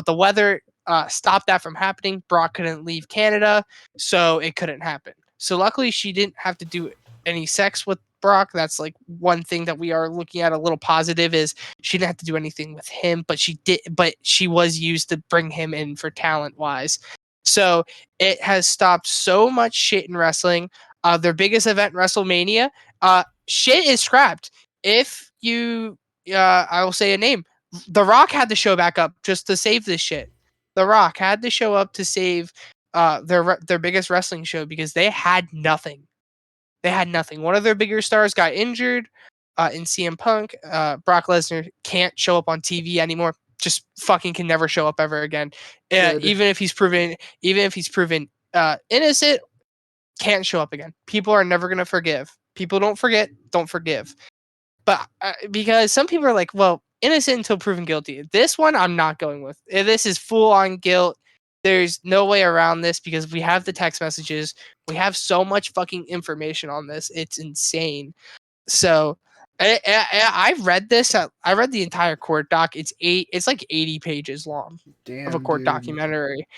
S3: weather stopped that from happening. Brock couldn't leave Canada, so it couldn't happen. So luckily, she didn't have to do any sex with Brock. That's like one thing that we are looking at a little positive is she didn't have to do anything with him, but she was used to bring him in for talent wise. So it has stopped so much shit in wrestling. Their biggest event, WrestleMania, shit is scrapped. If you, I will say a name. The Rock had to show back up just to save this shit. The Rock had to show up to save their biggest wrestling show because they had nothing. They had nothing. One of their bigger stars got injured in CM Punk. Brock Lesnar can't show up on TV anymore. Just fucking can never show up ever again. Even if he's proven innocent, can't show up again. People are never gonna forgive. People don't forget, don't forgive. But because some people are like, well, innocent until proven guilty. This one, I'm not going with. This is full on guilt. There's no way around this because we have the text messages. We have so much fucking information on this. It's insane. So I read this. I read the entire court doc. It's like 80 pages long of a court documentary.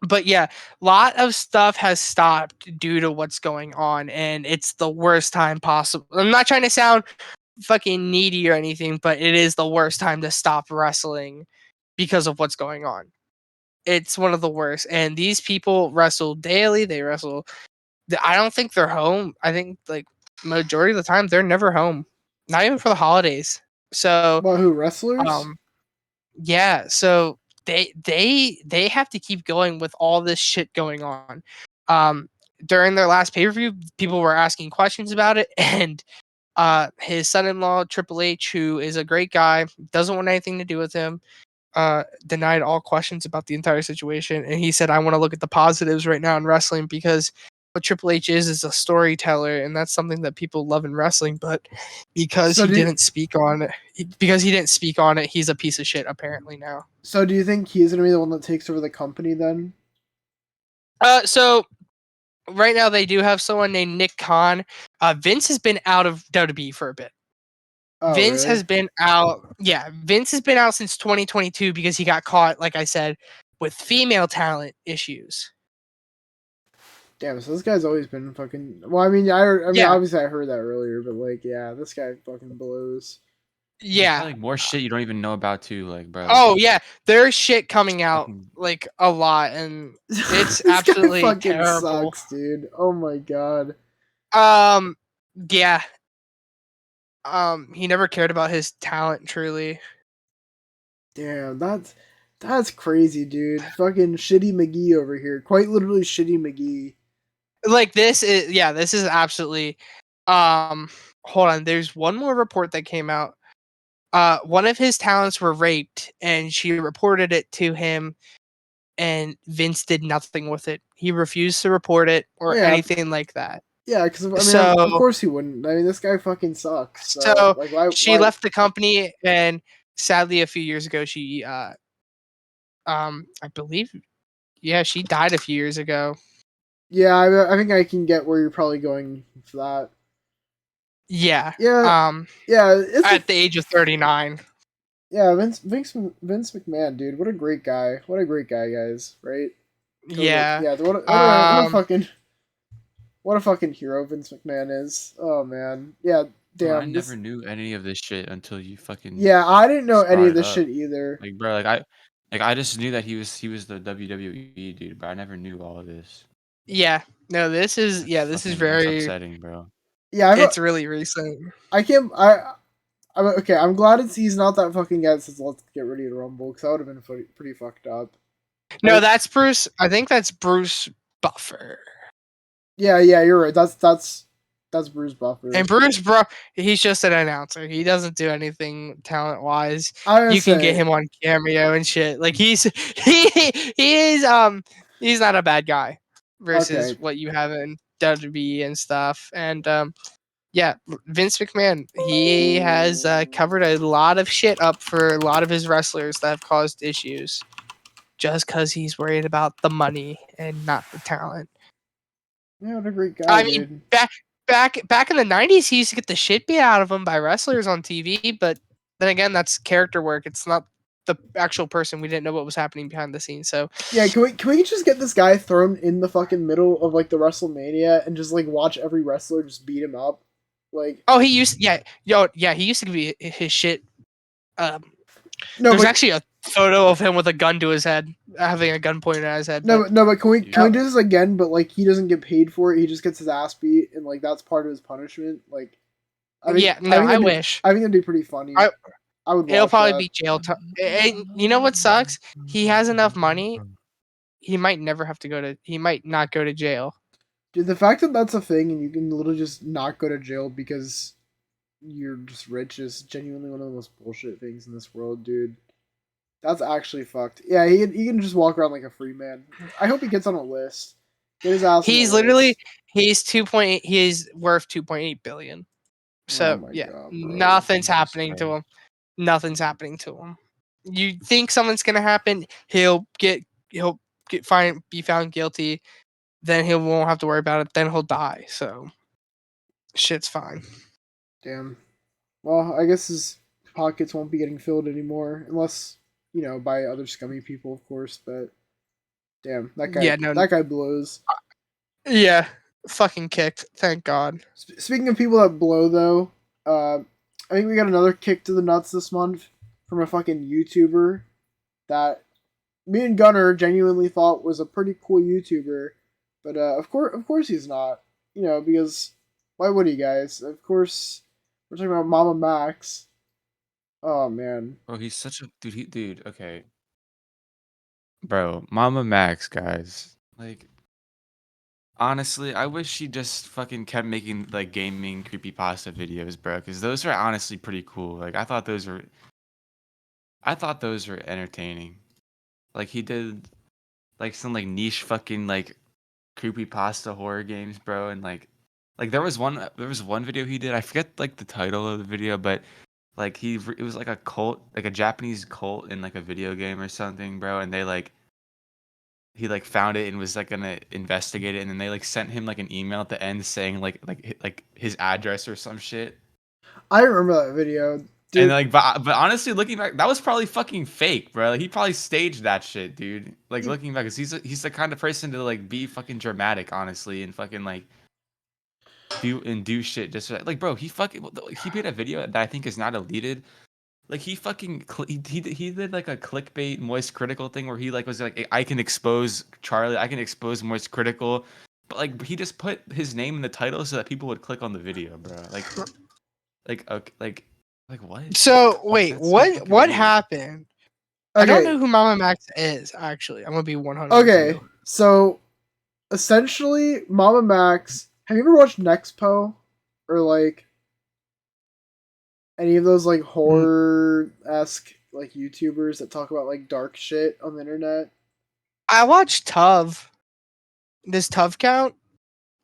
S3: But yeah, a lot of stuff has stopped due to what's going on, and it's the worst time possible. I'm not trying to sound fucking needy or anything, but it is the worst time to stop wrestling because of what's going on. It's one of the worst, and these people wrestle daily. They wrestle. I don't think they're home. I think like majority of the time they're never home, not even for the holidays. So,
S1: Well, who wrestlers?
S3: yeah, so they have to keep going with all this shit going on. During their last pay-per-view, people were asking questions about it, and his son-in-law Triple H, who is a great guy, doesn't want anything to do with him, denied all questions about the entire situation, and he said, "I want to look at the positives right now in wrestling because what Triple H is a storyteller, and that's something that people love in wrestling. But because he didn't speak on it, he's a piece of shit apparently now."
S1: So do you think he's gonna be the one that takes over the company then?
S3: So right now they do have someone named Nick Khan. Vince has been out of WWE for a bit.
S1: Oh,
S3: Vince
S1: really?
S3: has been out. Yeah, Vince has been out since 2022 because he got caught, like I said, with female talent issues.
S1: Damn, so this guy's always been fucking. Well, I mean,
S3: Yeah.
S1: obviously I heard that earlier, but like, yeah, this guy fucking blows.
S3: Yeah.
S2: Like more shit you don't even know about too, like bro.
S3: Oh yeah, there's shit coming out
S2: Fucking-
S3: like a lot, and it's
S1: This
S3: absolutely
S1: guy fucking
S3: terrible.
S1: sucks, dude. Oh my god.
S3: Yeah. He never cared about his talent truly.
S1: Damn, that's crazy, dude. Fucking Shitty McGee over here. Quite literally Shitty McGee.
S3: Like this is absolutely hold on, there's one more report that came out. One of his talents were raped and she reported it to him and Vince did nothing with it. He refused to report it or
S1: Yeah.
S3: anything like that.
S1: Yeah, because I mean,
S3: So-
S1: of course he wouldn't. I mean, this guy fucking sucks.
S3: So
S1: like, why?
S3: She left the company and sadly a few years ago she I believe she died a few years ago.
S1: Yeah, I think I can get where you're probably going for that.
S3: Yeah.
S1: Yeah. Yeah,
S3: At the age of 39.
S1: Yeah, Vince McMahon, dude, what a great guy. What a great guy, guys, right? Totally.
S3: Yeah.
S1: Yeah, what a fucking hero Vince McMahon is. Oh man. Yeah, damn.
S2: Bro, I never knew any of this shit until you fucking.
S1: Yeah, I didn't know any of this
S2: up.
S1: shit either.
S2: Like, bro, I just knew that he was the WWE dude, but I never knew all of this.
S3: Yeah. No, this is
S2: That's
S3: very
S2: upsetting, bro.
S1: Yeah,
S3: it's really recent.
S1: I'm glad he's not that fucking guy that says let's get ready to rumble, because that would have been pretty fucked up.
S3: No, that's Bruce. I think that's Bruce Buffer.
S1: Yeah, you're right. That's Bruce Buffer.
S3: And he's just an announcer. He doesn't do anything talent wise. You can get him on cameo and shit. Like he is he's not a bad guy versus what you have in WWE and stuff. And yeah, Vince McMahon, he has covered a lot of shit up for a lot of his wrestlers that have caused issues just because he's worried about the money and not the talent.
S1: Yeah, what a great guy,
S3: I
S1: dude.
S3: mean, back in the 90s, he used to get the shit beat out of him by wrestlers on TV, but then again, that's character work. It's not the actual person. We didn't know what was happening behind the scenes. So
S1: yeah, can we just get this guy thrown in the fucking middle of like the WrestleMania and just like watch every wrestler just beat him up? Like,
S3: he used he used to be his shit.
S1: no,
S3: there's actually a photo of him with a gun to his head, having a gun pointed at his head.
S1: But can we do this again? But like he doesn't get paid for it. He just gets his ass beat, and like that's part of his punishment. Like,
S3: I wish.
S1: I think it'd be pretty funny. I would.
S3: It'll probably be jail time. You know what sucks? He has enough money. He might never have to go to. He might not go to jail.
S1: Dude, the fact that that's a thing and you can literally just not go to jail because you're just rich is genuinely one of the most bullshit things in this world, dude. That's actually fucked. Yeah, he can just walk around like a free man. I hope he gets on a list. Get his ass.
S3: He's literally he's 2.8. He's worth 2.8 billion. So God, nothing's happening to him. Nothing's happening to him. You think something's gonna happen? He'll be found guilty. Then he won't have to worry about it. Then he'll die. So shit's fine.
S1: Damn. Well, I guess his pockets won't be getting filled anymore unless, by other scummy people, of course. But damn, that guy. That guy blows.
S3: Yeah, fucking kicked. Thank God.
S1: Speaking of people that blow, though, I think we got another kick to the nuts this month from a fucking YouTuber that me and Gunnar genuinely thought was a pretty cool YouTuber, but of course he's not. Because why would he, guys? Of course, we're talking about Mamamax. Oh man.
S2: Bro, he's such a dude. Okay, bro, Mamamax, guys. Like, honestly, I wish he just fucking kept making like gaming creepypasta videos, bro. Because those are honestly pretty cool. Like, I thought those were entertaining. Like, he did like some like niche fucking like creepypasta horror games, bro. And like there was one video he did. I forget like the title of the video, but like it was like a cult, like a Japanese cult in like a video game or something, bro. And he like found it and was like gonna investigate it, and then they like sent him like an email at the end saying like his address or some shit.
S1: I remember that video. Dude.
S2: And like, but honestly, looking back, that was probably fucking fake, bro. Like, he probably staged that shit, dude. Like, looking back, 'cause he's the kind of person to like be fucking dramatic, honestly, and fucking like do shit just like, bro. He made a video that I think is not deleted. Like, he fucking he did like a clickbait Moist Critical thing where he like was like, I can expose Charlie, I can expose Moist Critical, but like he just put his name in the title so that people would click on the video, bro. Like okay, like what?
S3: So wait, what happened? I don't
S1: Okay.
S3: know who Mamamax is, actually. I'm gonna be 100 with
S1: Okay.
S3: you.
S1: So essentially, Mamamax. Have you ever watched Nexpo or like any of those like horror esque like YouTubers that talk about like dark shit on the internet?
S3: I watched Tuv. Does Tuv count?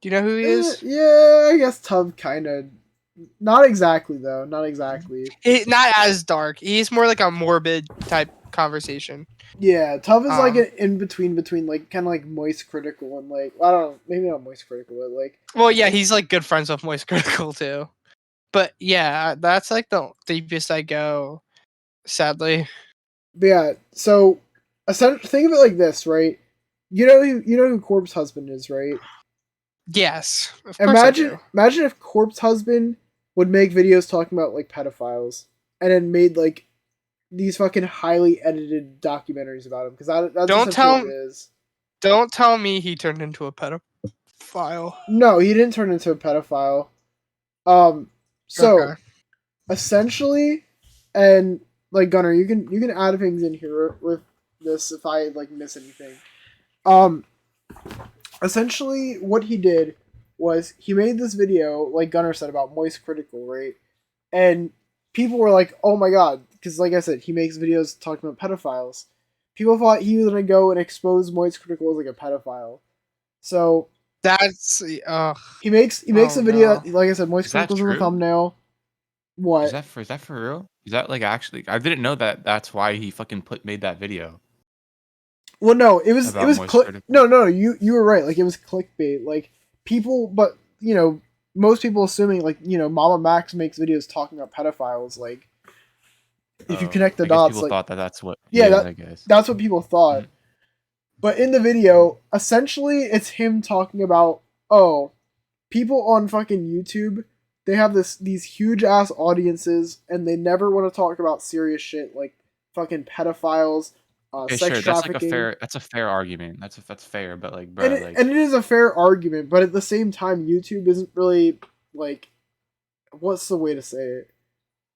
S3: Do you know who he is?
S1: Yeah, I guess Tub kind of. Not exactly though. Not exactly.
S3: Not as dark. He's more like a morbid type conversation.
S1: Yeah, Tub is like
S3: Um,
S1: an in between like kind of like moist critical and like I don't know, maybe not moist critical, but like
S3: Well, yeah, he's like good friends with Moist Critical too. But yeah, that's like the deepest I go. Sadly,
S1: but yeah. So, think of it like this, right? You know who Corpse Husband is, right?
S3: yes, of course I do.
S1: Imagine if Corpse Husband would make videos talking about like pedophiles, and then made like these fucking highly edited documentaries about him, because that's
S3: Don't
S1: essentially
S3: tell
S1: what it is.
S3: Don't tell me he turned into a pedophile.
S1: No, he didn't turn into a pedophile. So
S3: Okay.
S1: essentially, and like Gunnar, you can add things in here with this if I like miss anything. Essentially, what he did was he made this video, like Gunnar said, about Moist Critical, right? And people were like, "Oh my god," because like I said, he makes videos talking about pedophiles. People thought he was gonna go and expose Moist Critical as like a pedophile. So
S3: That's
S1: he makes
S3: Oh,
S1: a video
S3: no.
S1: that, like I said, Moist
S2: Is that
S1: Critical's in the
S2: true?
S1: thumbnail. What?
S2: Is that for real? Is that like actually? I didn't know that. That's why he fucking made that video
S1: Well, no, it was
S2: about Moist
S1: click.
S2: Critical.
S1: No, you were right. Like it was clickbait. Like people, but most people assuming like Mama Max makes videos talking about pedophiles. Like if you connect the
S2: I guess
S1: dots,
S2: people
S1: like
S2: thought that that's what.
S1: yeah,
S2: Yeah, I guess.
S1: that's what people thought.
S2: Mhm.
S1: But in the video, essentially, it's him talking about people on fucking YouTube. They have these huge ass audiences, and they never want to talk about serious shit like fucking pedophiles,
S2: Okay,
S1: sex
S2: sure. That's like
S1: trafficking.
S2: that's a fair argument. That's fair. But like,
S1: And
S2: bro, like,
S1: and it is a fair argument, but at the same time, YouTube isn't really like, what's the way to say it?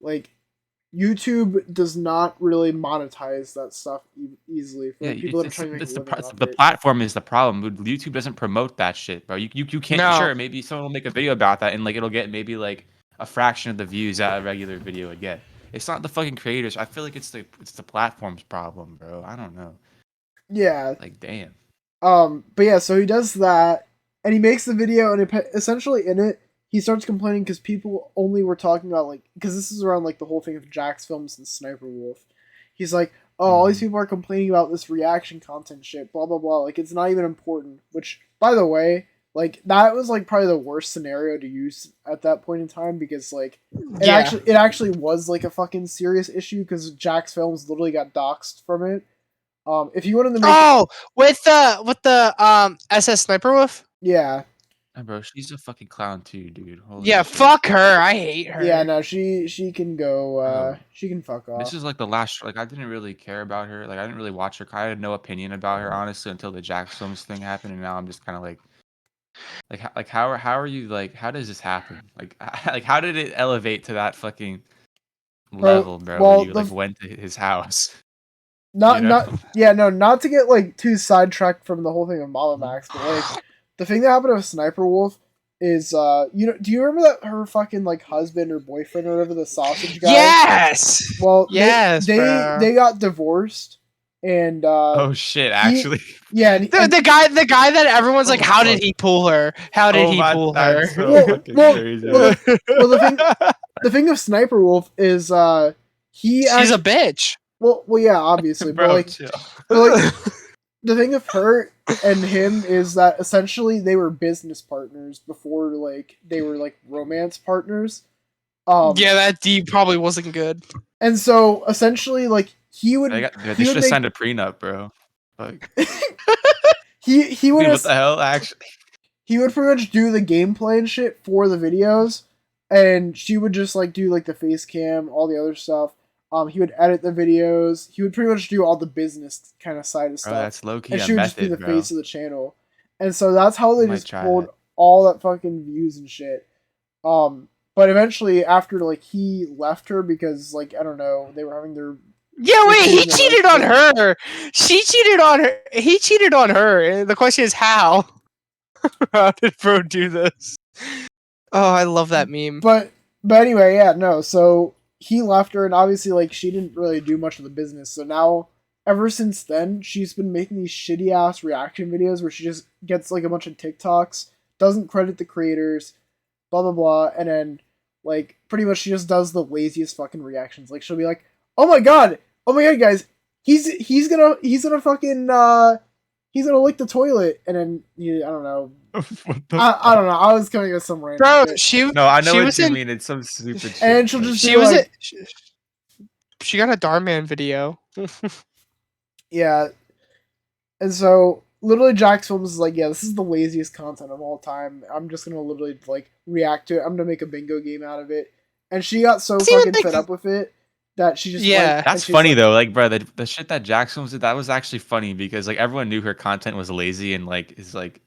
S1: Like, YouTube does not really monetize that stuff easily for
S2: yeah,
S1: people that are trying to make a living off
S2: the
S1: it.
S2: platform is the problem. YouTube doesn't promote that shit, bro. You can't.
S3: No.
S2: Sure, maybe someone will make a video about that, and like it'll get maybe like a fraction of the views that a regular video would get. It's not the fucking creators. I feel like it's the platform's problem, bro. I don't know.
S1: Yeah.
S2: Like, damn.
S1: But yeah, so he does that, and he makes the video, and essentially in it, he starts complaining because people only were talking about like, because this is around like the whole thing of Jack's films and Sniper Wolf. He's like, oh, all these people are complaining about this reaction content shit, blah blah blah. Like it's not even important. Which, by the way, like that was like probably the worst scenario to use at that point in time, because like it actually was like a fucking serious issue, because Jack's films literally got doxxed from it. If you wanted to make
S3: with the SS Sniper Wolf.
S1: yeah.
S2: Bro, she's a fucking clown too, dude. Holy
S3: Yeah,
S2: shit.
S3: fuck her. I hate her.
S1: Yeah, no, she can go.
S2: Bro,
S1: She can fuck off.
S2: this is like the last. Like, I didn't really care about her. Like, I didn't really watch her. I had no opinion about her honestly until the Jack Films thing happened, and now I'm just kind of like how are you like? How does this happen? Like, like how did it elevate to that fucking level, bro? Where
S1: well,
S2: you like went to his house?
S1: not
S2: you know?
S1: not to get like too sidetracked from the whole thing of Mamamax, but like the thing that happened with Sniper Wolf is do you remember that her fucking like husband or boyfriend or whatever, the sausage guy?
S3: Yes.
S1: Well,
S3: yes,
S1: they got divorced, and
S2: Oh shit! Actually,
S1: yeah,
S3: the guy that everyone's like, how did he pull her? How did he pull her?
S2: That's so fucking crazy.
S1: The thing of Sniper Wolf is
S3: She's a bitch.
S1: Well, yeah, obviously,
S2: Bro,
S1: but like,
S2: chill.
S1: the thing of her and him is that essentially they were business partners before like they were like romance partners.
S3: Yeah, that D probably wasn't good.
S1: And so essentially, like he
S2: They should have signed a prenup, bro. Like,
S1: he would
S2: dude, what the hell? Actually,
S1: he would pretty much do the gameplay and shit for the videos, and she would just like do like the face cam, all the other stuff. He would edit the videos. He would pretty much do all the business kind of side of stuff.
S2: bro, that's low key
S1: and
S2: a
S1: she would
S2: method,
S1: just be the
S2: bro.
S1: face of the channel. And so that's how they
S2: Might
S1: just
S2: try
S1: pulled
S2: that.
S1: all that fucking views and shit. But eventually, after like he left her because like I don't know, they were having their
S3: Yeah, wait, he
S1: kids
S3: cheated on her. She cheated on her. He cheated on her. And the question is how? How did bro do this? Oh, I love that meme.
S1: But anyway, yeah, no. So he left her, and obviously, like, she didn't really do much of the business. So now, ever since then, she's been making these shitty ass reaction videos where she just gets like a bunch of TikToks, doesn't credit the creators, blah blah blah, and then like pretty much she just does the laziest fucking reactions. Like she'll be like, oh my god, guys, he's gonna fucking he's gonna lick the toilet, and then I don't know. I don't know. I was coming with some random
S3: Bro,
S1: shit.
S2: No, I know
S3: she
S2: what
S3: was
S2: you
S3: in-
S2: mean. It's some stupid shit.
S1: And she'll
S2: like-
S1: just
S3: She
S1: do
S3: was
S1: like,
S3: she got a Darman video.
S1: yeah. And so literally Jack's Films is like, yeah, this is the laziest content of all time. I'm just gonna literally like react to it. I'm gonna make a bingo game out of it. And she got so
S3: See,
S1: fucking
S3: like-
S1: fed up with it that she just
S3: Yeah.
S1: and
S2: That's
S1: she's
S2: funny
S1: like,
S2: though, like bro, the shit that Jax Films did, that was actually funny because like everyone knew her content was lazy and like is like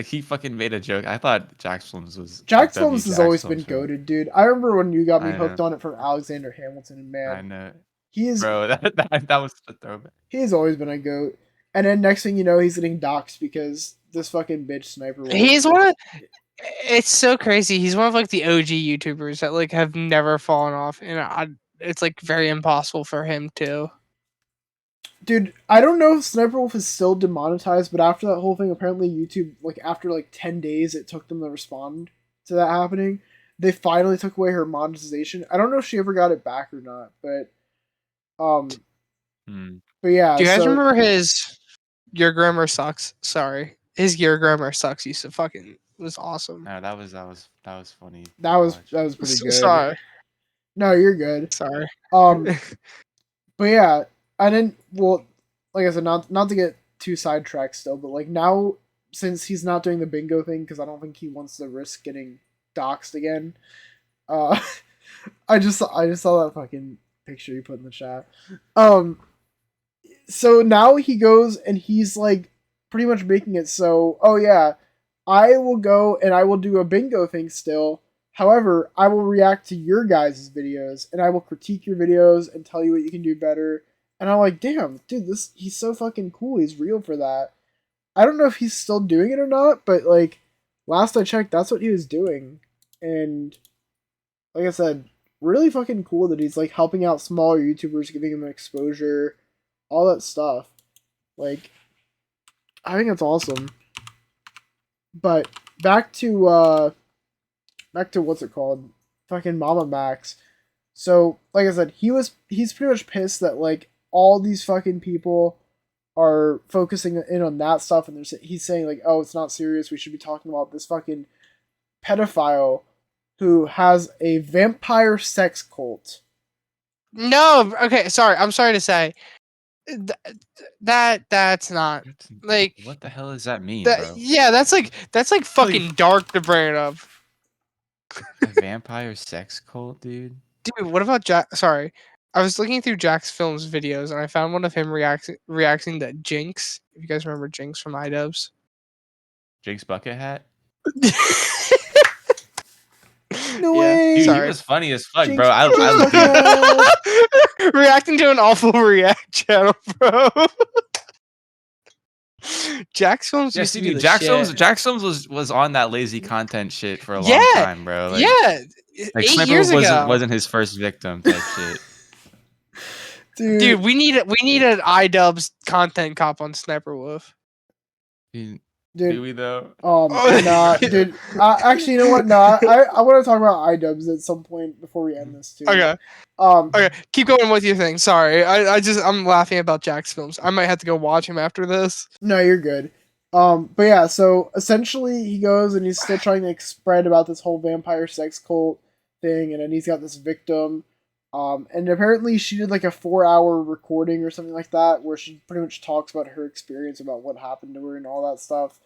S2: he fucking made a joke. I thought Jax Films was
S1: Jack's
S2: W
S1: Films has
S2: Jax
S1: always
S2: Films,
S1: been
S2: bro.
S1: goated, dude. I remember when you got me
S2: I
S1: hooked
S2: know.
S1: on it from Alexander Hamilton, and
S2: I
S1: man,
S2: know,
S1: he is
S2: bro. That was a throwback.
S1: he's always been a goat. And then next thing you know, he's getting doxxed because this fucking bitch Sniper Wolf.
S3: He's one of. It's so crazy. He's one of like the OG YouTubers that like have never fallen off, and it's like very impossible for him to.
S1: Dude, I don't know if Sniper Wolf is still demonetized, but after that whole thing, apparently YouTube, like after like 10 days, it took them to respond to that happening. They finally took away her monetization. I don't know if she ever got it back or not, but but yeah.
S3: Do you guys
S1: so,
S3: remember his "Your Grammar Sucks"? Sorry, his "Your Grammar Sucks" used to fucking was awesome.
S2: No, that was funny.
S1: that was pretty good.
S3: Sorry,
S1: No, you're good.
S3: sorry.
S1: But yeah, I didn't. Well, like I said, not to get too sidetracked still, but like now, since he's not doing the bingo thing, because I don't think he wants to risk getting doxxed again. I just saw that fucking picture you put in the chat. So now he goes and he's like pretty much making it so. Oh yeah, I will go and I will do a bingo thing still. However, I will react to your guys' videos and I will critique your videos and tell you what you can do better. And I'm like, damn, dude, he's so fucking cool. He's real for that. I don't know if he's still doing it or not, but like last I checked, that's what he was doing. And like I said, really fucking cool that he's like helping out smaller YouTubers, giving them exposure, all that stuff. Like, I think it's awesome. But back to what's it called? Fucking Mamamax. So, like I said, he's pretty much pissed that like all these fucking people are focusing in on that stuff, and he's saying like, oh, it's not serious. We should be talking about this fucking pedophile who has a vampire sex cult.
S3: No, okay, sorry. I'm sorry to say that's not like
S2: What the hell does that mean,
S3: that.
S2: bro?
S3: Yeah, that's like fucking dark to bring it up.
S2: A vampire sex cult, dude.
S3: Dude, what about Jack? Sorry, I was looking through Jack's Films videos and I found one of him reacting to Jinx. If you guys remember Jinx from iDubbbz.
S2: Jinx bucket hat.
S1: No
S3: Yeah,
S1: way.
S2: Dude,
S3: sorry.
S2: he was funny as fuck,
S1: Jinx
S2: bro. I
S1: bucket hat.
S3: Reacting to an awful React channel, bro. Jack's Films
S2: Yeah,
S3: used
S2: see,
S3: to be
S2: dude,
S3: the
S2: Jax
S3: shit.
S2: Films was on that lazy content shit for a long
S3: Yeah,
S2: time, bro. Like,
S3: yeah,
S2: like
S3: 8
S2: Sniper
S3: years ago.
S2: wasn't his first victim type shit.
S1: Dude,
S3: We need an iDubbbz content cop on Sniper Wolf.
S2: Do
S1: dude,
S2: we though?
S1: nah, dude. Actually, you know what? No, I want to talk about iDubbbz at some point before we end this too.
S3: Okay, okay, keep going with your thing. Sorry, I'm laughing about Jack's Films. I might have to go watch him after this.
S1: No, you're good. But yeah, so essentially he goes and he's still trying to spread about this whole vampire sex cult thing, and then he's got this victim. And apparently she did like a 4-hour recording or something like that, where she pretty much talks about her experience about what happened to her and all that stuff.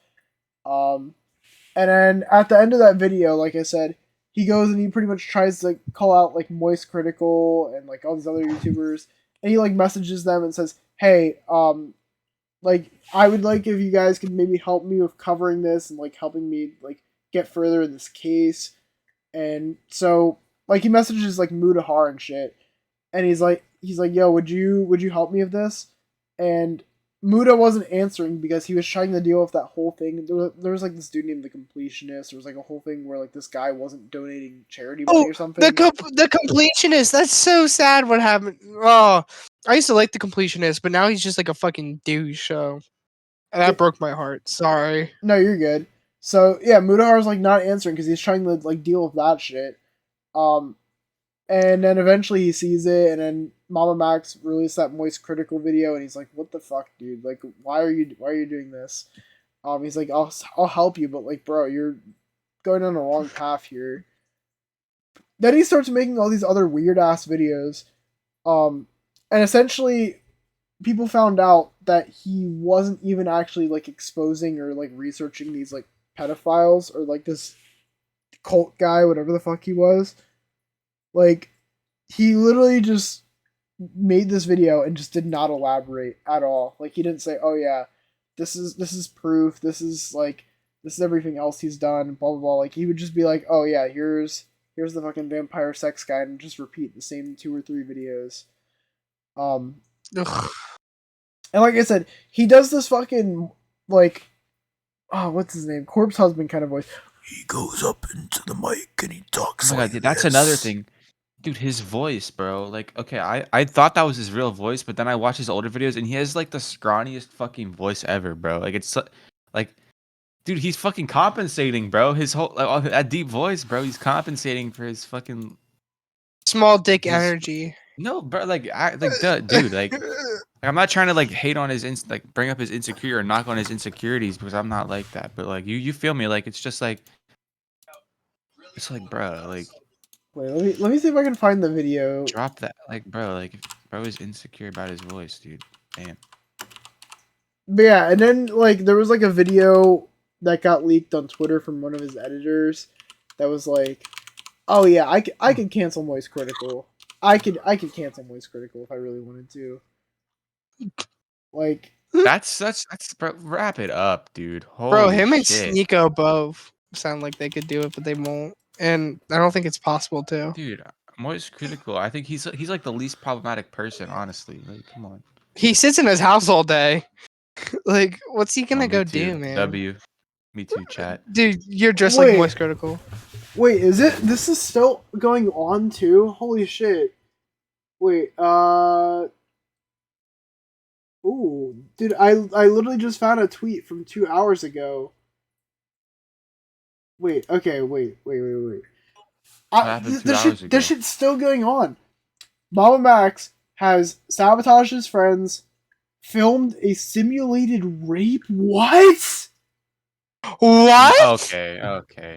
S1: And then at the end of that video, like I said, he goes and he pretty much tries to like call out like Moist Critical and like all these other YouTubers, and he like messages them and says, "Hey, like I would like if you guys could maybe help me with covering this and like helping me like get further in this case." And so like he messages like Mudahar and shit, and he's like, yo, would you help me with this? And Muda wasn't answering because he was trying to deal with that whole thing. There was like this dude named the Completionist. There was like a whole thing where like this guy wasn't donating charity money or something.
S3: The Completionist. That's so sad. What happened? Oh, I used to like the Completionist, but now he's just like a fucking douche. So that broke my heart. Sorry.
S1: No, you're good. So yeah, Mudahar's like not answering because he's trying to like deal with that shit. And then eventually he sees it, and then Mamamax released that Moist Critical video, and he's like, "What the fuck, dude? Like, why are you doing this?" He's like, "I'll help you, but like, bro, you're going on the wrong path here." Then he starts making all these other weird ass videos, and essentially, people found out that he wasn't even actually like exposing or like researching these like pedophiles or like this cult guy, whatever the fuck he was. Like, he literally just made this video and just did not elaborate at all. Like, he didn't say, "Oh yeah, this is proof. This is everything else he's done." Blah blah blah. Like, he would just be like, "Oh yeah, here's the fucking vampire sex guy," and just repeat the same 2 or 3 videos.
S3: Ugh.
S1: And like I said, he does this fucking like, what's his name? Corpse Husband kind of voice. He goes up into the mic and he talks.
S2: Oh my God, dude, that's another thing. Dude, his voice, bro. Like, okay, I thought that was his real voice, but then I watched his older videos, and he has, like, the scrawniest fucking voice ever, bro. Like, it's, like, dude, he's fucking compensating, bro. His whole, like, that deep voice, bro, he's compensating for his fucking...
S3: Small dick energy.
S2: No, bro, like, dude, like, I'm not trying to, like, hate on his, bring up his insecurity or knock on his insecurities, because I'm not like that, but, like, you feel me? Like, it's just, like, it's like, bro, like...
S1: Wait, let me see if I can find the video.
S2: Drop that, like, bro, like, bro is insecure about his voice, dude. Damn.
S1: But yeah, and then like there was like a video that got leaked on Twitter from one of his editors that was like, "Oh yeah, I could cancel Moist Critical. I could cancel Moist Critical if I really wanted to." Like
S2: that's bro, wrap it up, dude. Holy
S3: bro, him and
S2: shit.
S3: Sneeko both sound like they could do it, but they won't. And I don't think it's possible to.
S2: Dude, Moist Critical. I think he's like the least problematic person, honestly. Like, come on.
S3: He sits in his house all day. Like, what's he gonna go
S2: too.
S3: do, man?
S2: W. Me too, chat.
S3: Dude, you're just like Moist Critical.
S1: Wait, is it? This is still going on too? Holy shit! Wait, ooh, dude, I literally just found a tweet from 2 hours ago. Wait, okay, wait. This shit's still going on. Mamamax has sabotaged his friends, filmed a simulated rape. What?
S2: Okay,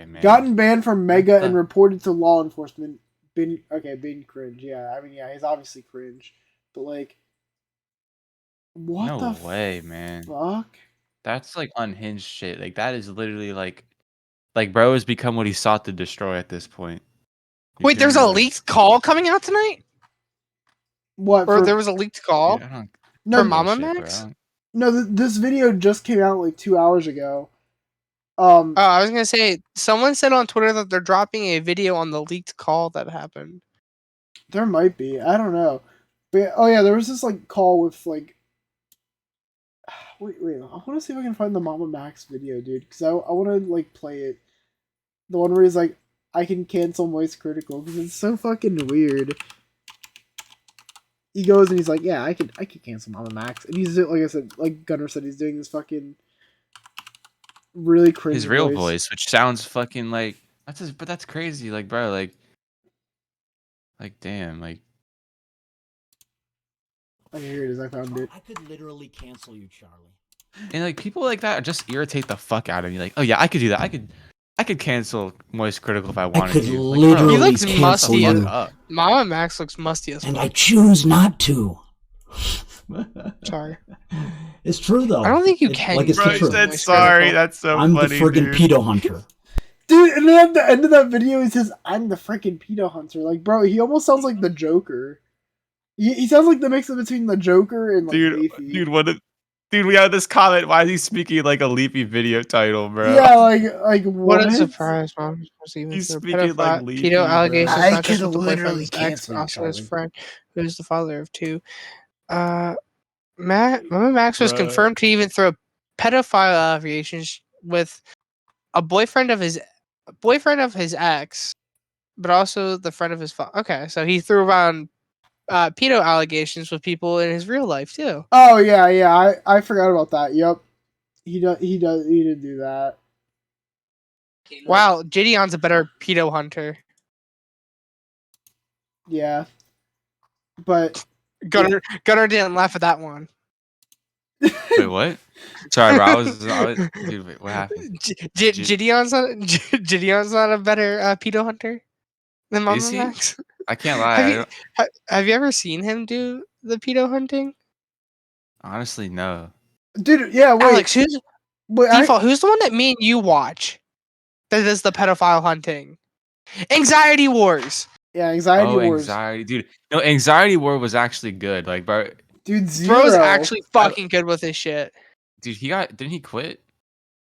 S2: man.
S1: Gotten banned from Mega and reported to law enforcement. Been cringe. Yeah, I mean, yeah, he's obviously cringe, but like, what
S2: no
S1: the
S2: way, man.
S1: Fuck.
S2: That's like unhinged shit. Like, that is literally like bro has become what he sought to destroy at this point.
S3: Wait, there's a leaked call coming out tonight?
S1: What?
S3: Or there was a leaked call?
S2: Dude,
S3: for Mamamax?
S1: No, this video just came out like 2 hours ago.
S3: I was gonna say, someone said on Twitter that they're dropping a video on the leaked call that happened.
S1: There might be. I don't know. But oh yeah, there was this like call with like. Wait. I want to see if I can find the Mamamax video, dude, because I want to like play it. The one where he's like, "I can cancel Moist Critical," because it's so fucking weird. He goes and he's like, "Yeah, I could cancel Mamamax," and he's like I said, like Gunnar said, he's doing this fucking really cringe.
S2: His real voice, which sounds fucking like but that's crazy, like, bro, like damn, like.
S1: Oh, here it is. I found it.
S4: I could literally cancel you, Charlie.
S2: And like people like that just irritate the fuck out of me. Like, oh yeah, I could do that. I could cancel Moist Critical if I wanted
S4: could
S2: to.
S4: literally
S3: he looks
S4: cancel
S3: musty.
S4: you.
S3: Mamamax looks musty as
S4: and
S3: fuck.
S4: I choose not to.
S3: Sorry.
S4: It's true though.
S3: I don't think you can.
S4: Like it's
S2: Bro,
S4: the truth.
S2: said sorry. That's so
S4: I'm
S2: funny,
S4: the friggin'
S2: dude.
S4: pedo hunter.
S1: Dude, and then at the end of that video, he says, "I'm the freaking pedo hunter." Like, bro, he almost sounds like the Joker. He sounds like the mix between the Joker and like Leafy.
S2: Dude, we have this comment. Why is he speaking like a Leafy video title, bro?
S1: Yeah, like what?
S3: What a surprise, mom.
S2: He's speaking like Leafy,
S3: pedo
S2: bro.
S3: allegations,
S4: I
S3: not just
S4: could
S3: with the
S4: literally
S3: boyfriend's ex,
S4: cancel
S3: but
S4: you,
S3: also his
S4: Charlie.
S3: friend, who is the father of 2. Mamamax was
S2: Bruh.
S3: confirmed to even throw pedophile allegations with a boyfriend of his ex, but also the friend of his father. Okay, so he threw around pedo allegations with people in his real life too.
S1: Oh yeah. I forgot about that. Yep. He did do that.
S3: Wow, Gideon's a better pedo hunter.
S1: Yeah. But
S3: Gunnar didn't laugh at that one.
S2: Wait, what? Sorry, bro. I was dude. Wait, what happened?
S3: Gideon's not a better pedo hunter than
S2: Is he?
S3: Mamamax.
S2: I can't lie.
S3: Have you have you ever seen him do the pedo hunting?
S2: Honestly, no.
S1: dude, yeah, wait.
S3: Alex, who's who's the one that me and you watch that does the pedophile hunting? Anxiety Wars.
S1: Yeah, Anxiety Wars.
S2: Anxiety, dude. No, Anxiety War was actually good. Like, bro,
S1: Dude, Zero.
S3: Bro's actually fucking good with his shit.
S2: dude, didn't he quit?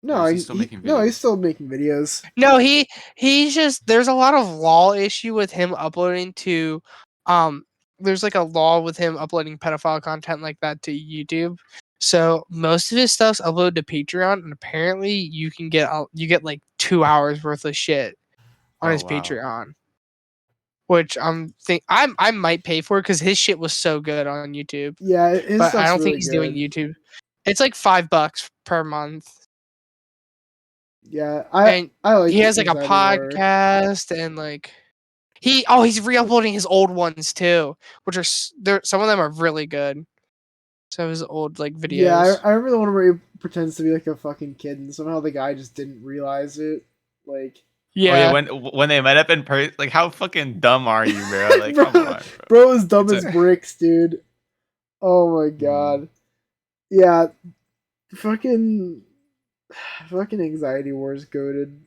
S1: No,
S2: Or is he still making
S1: no,
S2: videos?
S1: he's still making videos.
S3: No, he's just there's a lot of law issue with him uploading to there's like a law with him uploading pedophile content like that to YouTube. So most of his stuff's uploaded to Patreon, and apparently you get like 2 hours worth of shit on
S2: Oh,
S3: his
S2: wow.
S3: Patreon, which I might pay for because his shit was so good on YouTube.
S1: Yeah, his
S3: But I
S1: stuff's
S3: don't think
S1: really
S3: he's
S1: good.
S3: doing YouTube. It's like $5 per month.
S1: Yeah,
S3: And
S1: I like.
S3: he has like a
S1: Anxiety War.
S3: podcast and like he's re-uploading his old ones too, which are some of them are really good. Some of his old like videos.
S1: Yeah, I remember the one where he pretends to be like a fucking kid, and somehow the guy just didn't realize it. Like,
S3: yeah.
S2: Oh, yeah, when they met up in person, like, how fucking dumb are you, bro? Like,
S1: bro,
S2: come on, bro.
S1: bro is dumb
S2: It's
S1: as bricks, dude. Oh my god. Yeah, fucking Anxiety Wars goated.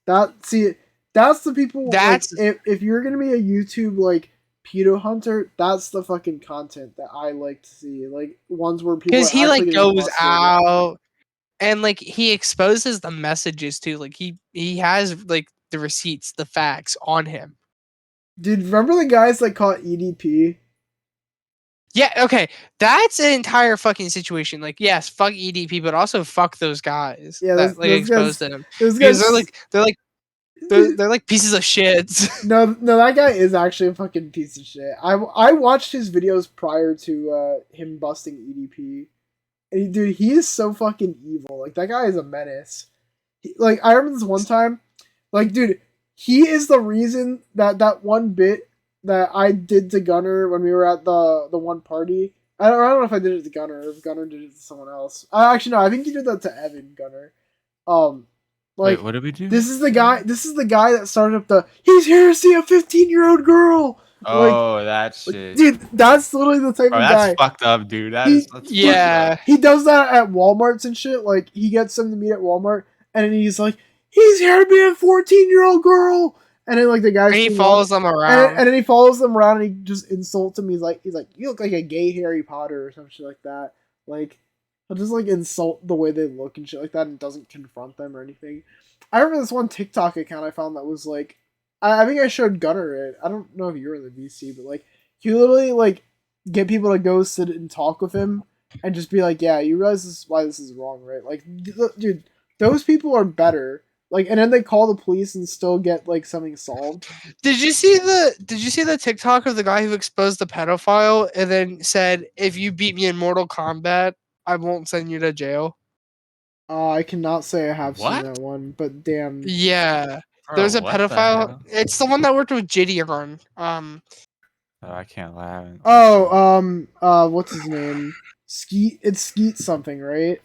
S1: That's the people.
S3: That's-
S1: like, if you're gonna be a YouTube like pedo hunter, that's the fucking content that I like to see. Like ones where people
S3: because he
S1: are
S3: like
S1: actually getting
S3: goes
S1: busted.
S3: out and like he exposes the messages too. Like he has like the receipts, the facts on him.
S1: Dude, remember the guys that caught EDP?
S3: Yeah, okay. That's an entire fucking situation. Like, yes, fuck EDP, but also fuck those guys
S1: Yeah,
S3: that like
S1: those
S3: exposed
S1: guys-
S3: him.
S1: Those
S3: Because
S1: guys,
S3: they're like pieces of shit.
S1: no, that guy is actually a fucking piece of shit. I watched his videos prior to him busting EDP, and dude, he is so fucking evil. Like that guy is a menace. Like I remember this one time, like dude, he is the reason that one bit that I did to Gunnar when we were at the one party. I don't know if I did it to Gunnar or if Gunnar did it to someone else. Actually, no, I think you did that to Evan, Gunnar. Like,
S2: Wait, what did we do?
S1: This is the guy that started up the "he's here to see a 15-year-old girl."
S2: Oh, that shit.
S1: Dude, that's literally the type
S2: Bro,
S1: of
S2: that's
S1: guy.
S2: fucked up, dude.
S3: Yeah.
S2: Fucked up.
S1: He does that at Walmarts and shit. Like he gets them to meet at Walmart, and then he's like, "He's here to be a 14-year-old girl," and then like the guy
S3: And he follows them around.
S1: and then he follows them around, and he just insults him. He's like, "You look like a gay Harry Potter" or some shit like that. Like he'll just like insult the way they look and shit like that, and doesn't confront them or anything. I remember this one TikTok account I found that was like, I think I showed Gunnar it. I don't know if you were in the VC, but like he literally like get people to go sit and talk with him and just be like, yeah, you realize why this is wrong, right? Like, dude, those people are better. Like, and then they call the police and still get like something solved.
S3: Did you see the TikTok of the guy who exposed the pedophile and then said, "If you beat me in Mortal Kombat, I won't send you to jail"?
S1: I cannot say I have
S2: What?
S1: seen that one, but damn.
S3: Yeah.
S2: Bro,
S3: There's a
S2: what the
S3: pedophile.
S2: hell?
S3: It's the one that worked with Gideon.
S2: Oh, I can't laugh.
S1: What's his name? Skeet. It's Skeet something, right?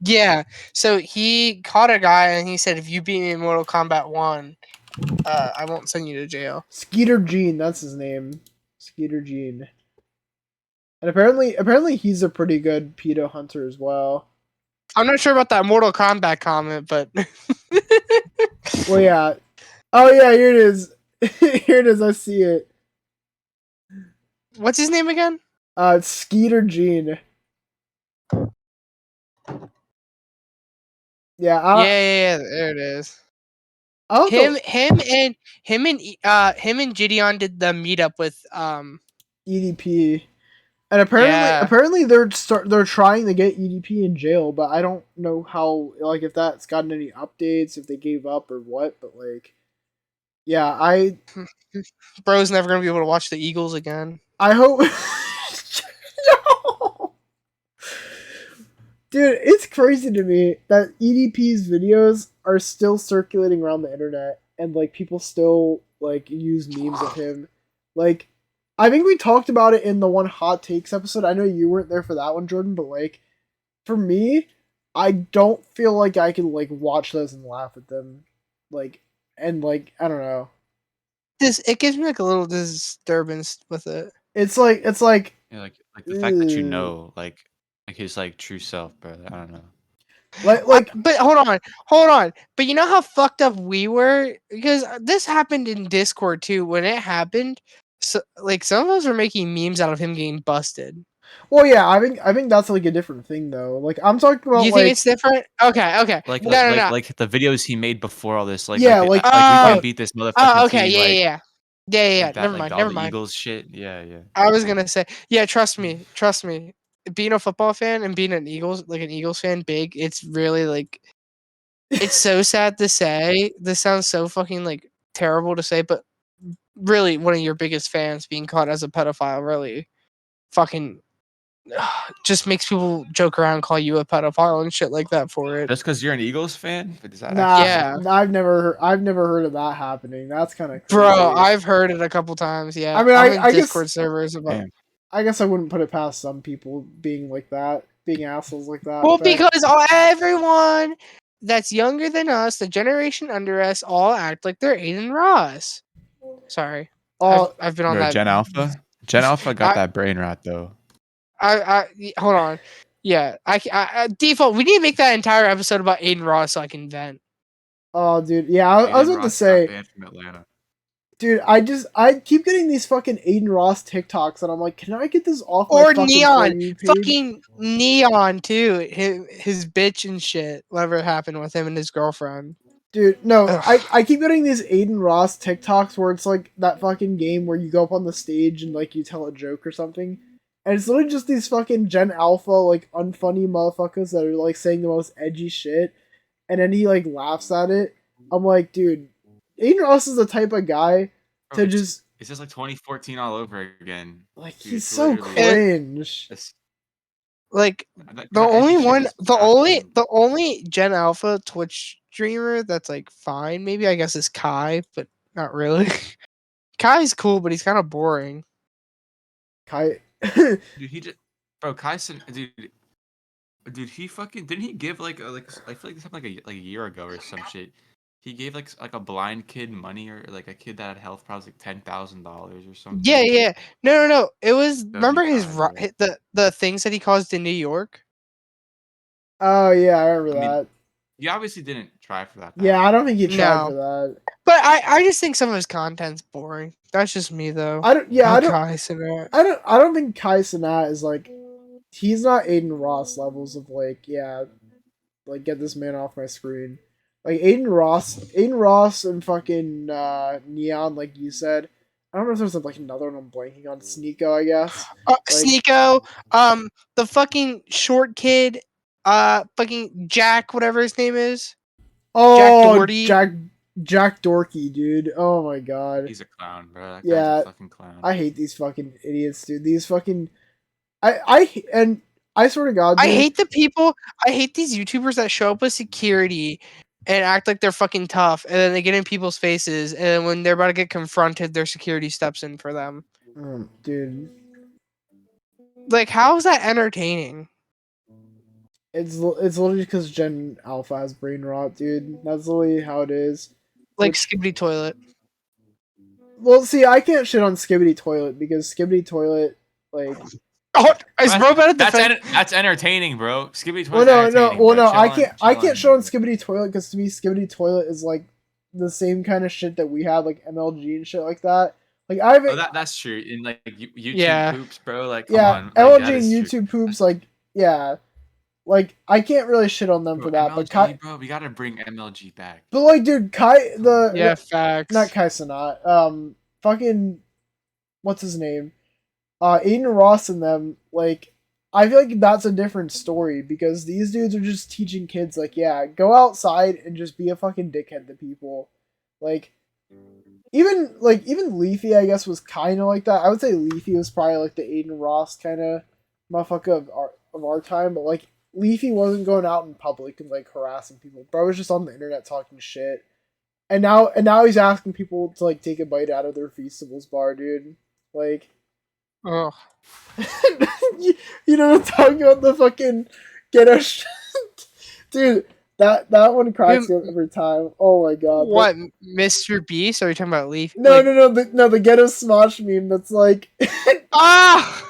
S3: Yeah. So he caught a guy and he said, "If you beat me in Mortal Kombat 1, I won't send you to jail."
S1: Skeeter Gene, that's his name. Skeeter Gene. And apparently he's a pretty good pedo hunter as well.
S3: I'm not sure about that Mortal Kombat comment, but
S1: Well, yeah. Oh, yeah, here it is. Here it is, I see it.
S3: what's his name again?
S1: It's Skeeter Gene. Yeah,
S3: Yeah, there it is.
S1: I don't know.
S3: Him and Gideon did the meetup with
S1: EDP, and
S3: Yeah.
S1: apparently they're trying to get EDP in jail, but I don't know how, like, if that's gotten any updates, if they gave up or what. But like, yeah,
S3: Bro's never gonna be able to watch the Eagles again.
S1: I hope. No! Dude, it's crazy to me that EDP's videos are still circulating around the internet, and like people still like use memes of him. Like, I think we talked about it in the one hot takes episode. I know you weren't there for that one, Jordan, but like for me, I don't feel like I can like watch those and laugh at them. Like, and like I don't know.
S3: It gives me like a little disturbance with it.
S1: It's like
S2: Yeah, like the fact that you
S1: ew.
S2: know, like his like true self, bro. I don't know.
S1: like
S3: But hold on. But you know how fucked up we were, because this happened in Discord too. When it happened, so like some of us were making memes out of him getting busted.
S1: well, yeah, I think that's like a different thing though. Like I'm talking about
S3: You
S1: like
S3: think it's different? Okay.
S2: Like
S3: No.
S2: like the videos he made before all this, like
S1: Yeah,
S2: like,
S1: like-
S2: we
S3: Oh,
S2: can beat this motherfucking
S3: Oh, okay,
S2: team, like
S3: yeah.
S2: like that,
S3: Never
S2: like
S3: mind.
S2: all the Eagles shit. Yeah.
S3: I was gonna say, yeah. Trust me. Being a football fan and being an Eagles fan, big. It's really like, it's so sad to say. This sounds so fucking like terrible to say, but really, one of your biggest fans being caught as a pedophile really fucking just makes people joke around, call you a pedophile and shit like that for it.
S2: Just because you're an Eagles fan, does that
S1: nah,
S2: actually-
S3: Yeah.
S1: I've never heard of that happening. That's kind of
S3: Bro, I've heard it a couple times. Yeah,
S1: I mean,
S3: I'm in
S1: I guess-
S3: Discord servers about.
S2: Damn.
S1: I guess I wouldn't put it past some people being like that, being assholes like that.
S3: Well,
S1: but-
S3: because everyone that's younger than us, the generation under us, all act like they're Aiden Ross. Sorry,
S1: oh,
S3: I've been on
S2: Bro,
S3: that.
S2: Gen Alpha. Gen Alpha got
S3: I-
S2: that brain rot though.
S3: Hold on. Yeah, I default. We need to make that entire episode about Aiden Ross so I can vent.
S1: oh, dude, yeah, I was
S2: Aiden
S1: about to
S2: Ross got
S1: say,
S2: banned from Atlanta.
S1: dude, I keep getting these fucking Aiden Ross TikToks, and I'm like, can I get this off my
S3: Or
S1: fucking
S3: Neon,
S1: For You page?
S3: fucking Neon too. His bitch and shit. Whatever happened with him and his girlfriend.
S1: Dude, no,
S3: Ugh.
S1: I keep getting these Aiden Ross TikToks where it's like that fucking game where you go up on the stage and like you tell a joke or something. And it's literally just these fucking Gen Alpha, like unfunny motherfuckers that are like saying the most edgy shit. And then he like laughs at it. I'm like, dude, Aiden Ross is the type of guy
S2: Bro,
S1: to
S2: it's
S1: just
S2: just like 2014 all over again.
S1: like
S2: Dude,
S1: he's
S2: it's
S1: so
S2: literally-
S1: cringe.
S2: It's-
S3: Like
S2: that
S3: the
S2: edgy
S3: only
S2: shit
S3: one,
S2: is
S3: the
S2: back
S3: only Gen Alpha Twitch streamer that's like fine, maybe I guess is Kai, but not really. Kai's cool, but he's kind of boring.
S1: Kai
S2: Dude, he just, bro, Kyson, dude, he fucking didn't he give like I feel like this happened like a year ago or some shit. He gave like a blind kid money, or like a kid that had health problems, like $10,000 or something.
S3: Yeah. No. It was,
S2: That'd
S3: remember
S2: be
S3: his
S2: fine,
S3: the things that he caused in New York.
S1: Oh yeah, I remember
S2: I mean,
S1: that.
S2: He obviously didn't try for that. to
S1: Yeah, I
S2: happen.
S1: don't think he tried
S3: No.
S1: for that.
S3: But I just think some of his content's boring. That's just me though.
S1: I don't yeah, I don't
S3: Kai Cenat.
S1: I don't think Kai Cenat is like he's not Aiden Ross levels of like, yeah, like get this man off my screen. Like Aiden Ross and fucking Neon, like you said. I don't know if there's like another one I'm blanking on. Sneeko, I guess.
S3: Sneeko, the fucking short kid, fucking Jack, whatever his name is.
S1: Oh,
S3: Doherty.
S1: Jack Dorky, dude. Oh my god.
S2: He's a clown, bro. That
S1: Yeah,
S2: guy's a fucking clown.
S1: I hate these fucking idiots, dude. These fucking I swear to God, dude,
S3: I hate the people. I hate these YouTubers that show up with security and act like they're fucking tough, and then they get in people's faces, and then when they're about to get confronted, their security steps in for them.
S1: dude.
S3: Like, how is that entertaining?
S1: It's literally because Gen Alpha has brain rot, dude. That's literally how it is.
S3: Like
S1: Which-
S3: Skibbity Toilet.
S1: Well, see, I can't shit on Skibbity Toilet because Skibbity Toilet, like,
S3: Oh, is
S2: That's-
S3: bro about to
S2: That's
S3: defend?
S2: that's entertaining, bro. Skibbity
S1: well,
S2: Toilet's
S1: no,
S2: entertaining,
S1: well,
S2: bro.
S1: no, I
S2: Chill
S1: can't shit on
S2: bro.
S1: Skibbity Toilet because to me, Skibbity Toilet is like the same kind of shit that we have, like MLG and shit like that. Like I haven't,
S2: Oh, that's true. In like YouTube
S3: Yeah.
S2: poops, bro. Like, come
S1: yeah,
S2: on. Like,
S1: LG
S2: that
S1: and
S2: is true.
S1: YouTube poops, like, yeah, Like, I can't really shit on them
S2: Bro,
S1: for that,
S2: MLG,
S1: but Kai,
S2: bro, we gotta bring MLG back.
S1: but like, dude, Kai,
S3: Yeah, facts.
S1: not Kai Cenat, fucking, what's his name? Aiden Ross and them, like, I feel like that's a different story because these dudes are just teaching kids, like, yeah, go outside and just be a fucking dickhead to people. Like, even Leafy, I guess, was kind of like that. I would say Leafy was probably like the Aiden Ross kind of motherfucker of our time, but like, Leafy wasn't going out in public and like harassing people. Bro was just on the internet talking shit. And now he's asking people to like take a bite out of their Feastables bar, dude. Like,
S3: Ugh.
S1: you know what I'm talking about? The fucking get us, dude. That one cracks me up every time. Oh my god.
S3: What, Mr. Beast? Or are you talking about Leaf?
S1: No, the ghetto smosh meme. That's like,
S3: Ah,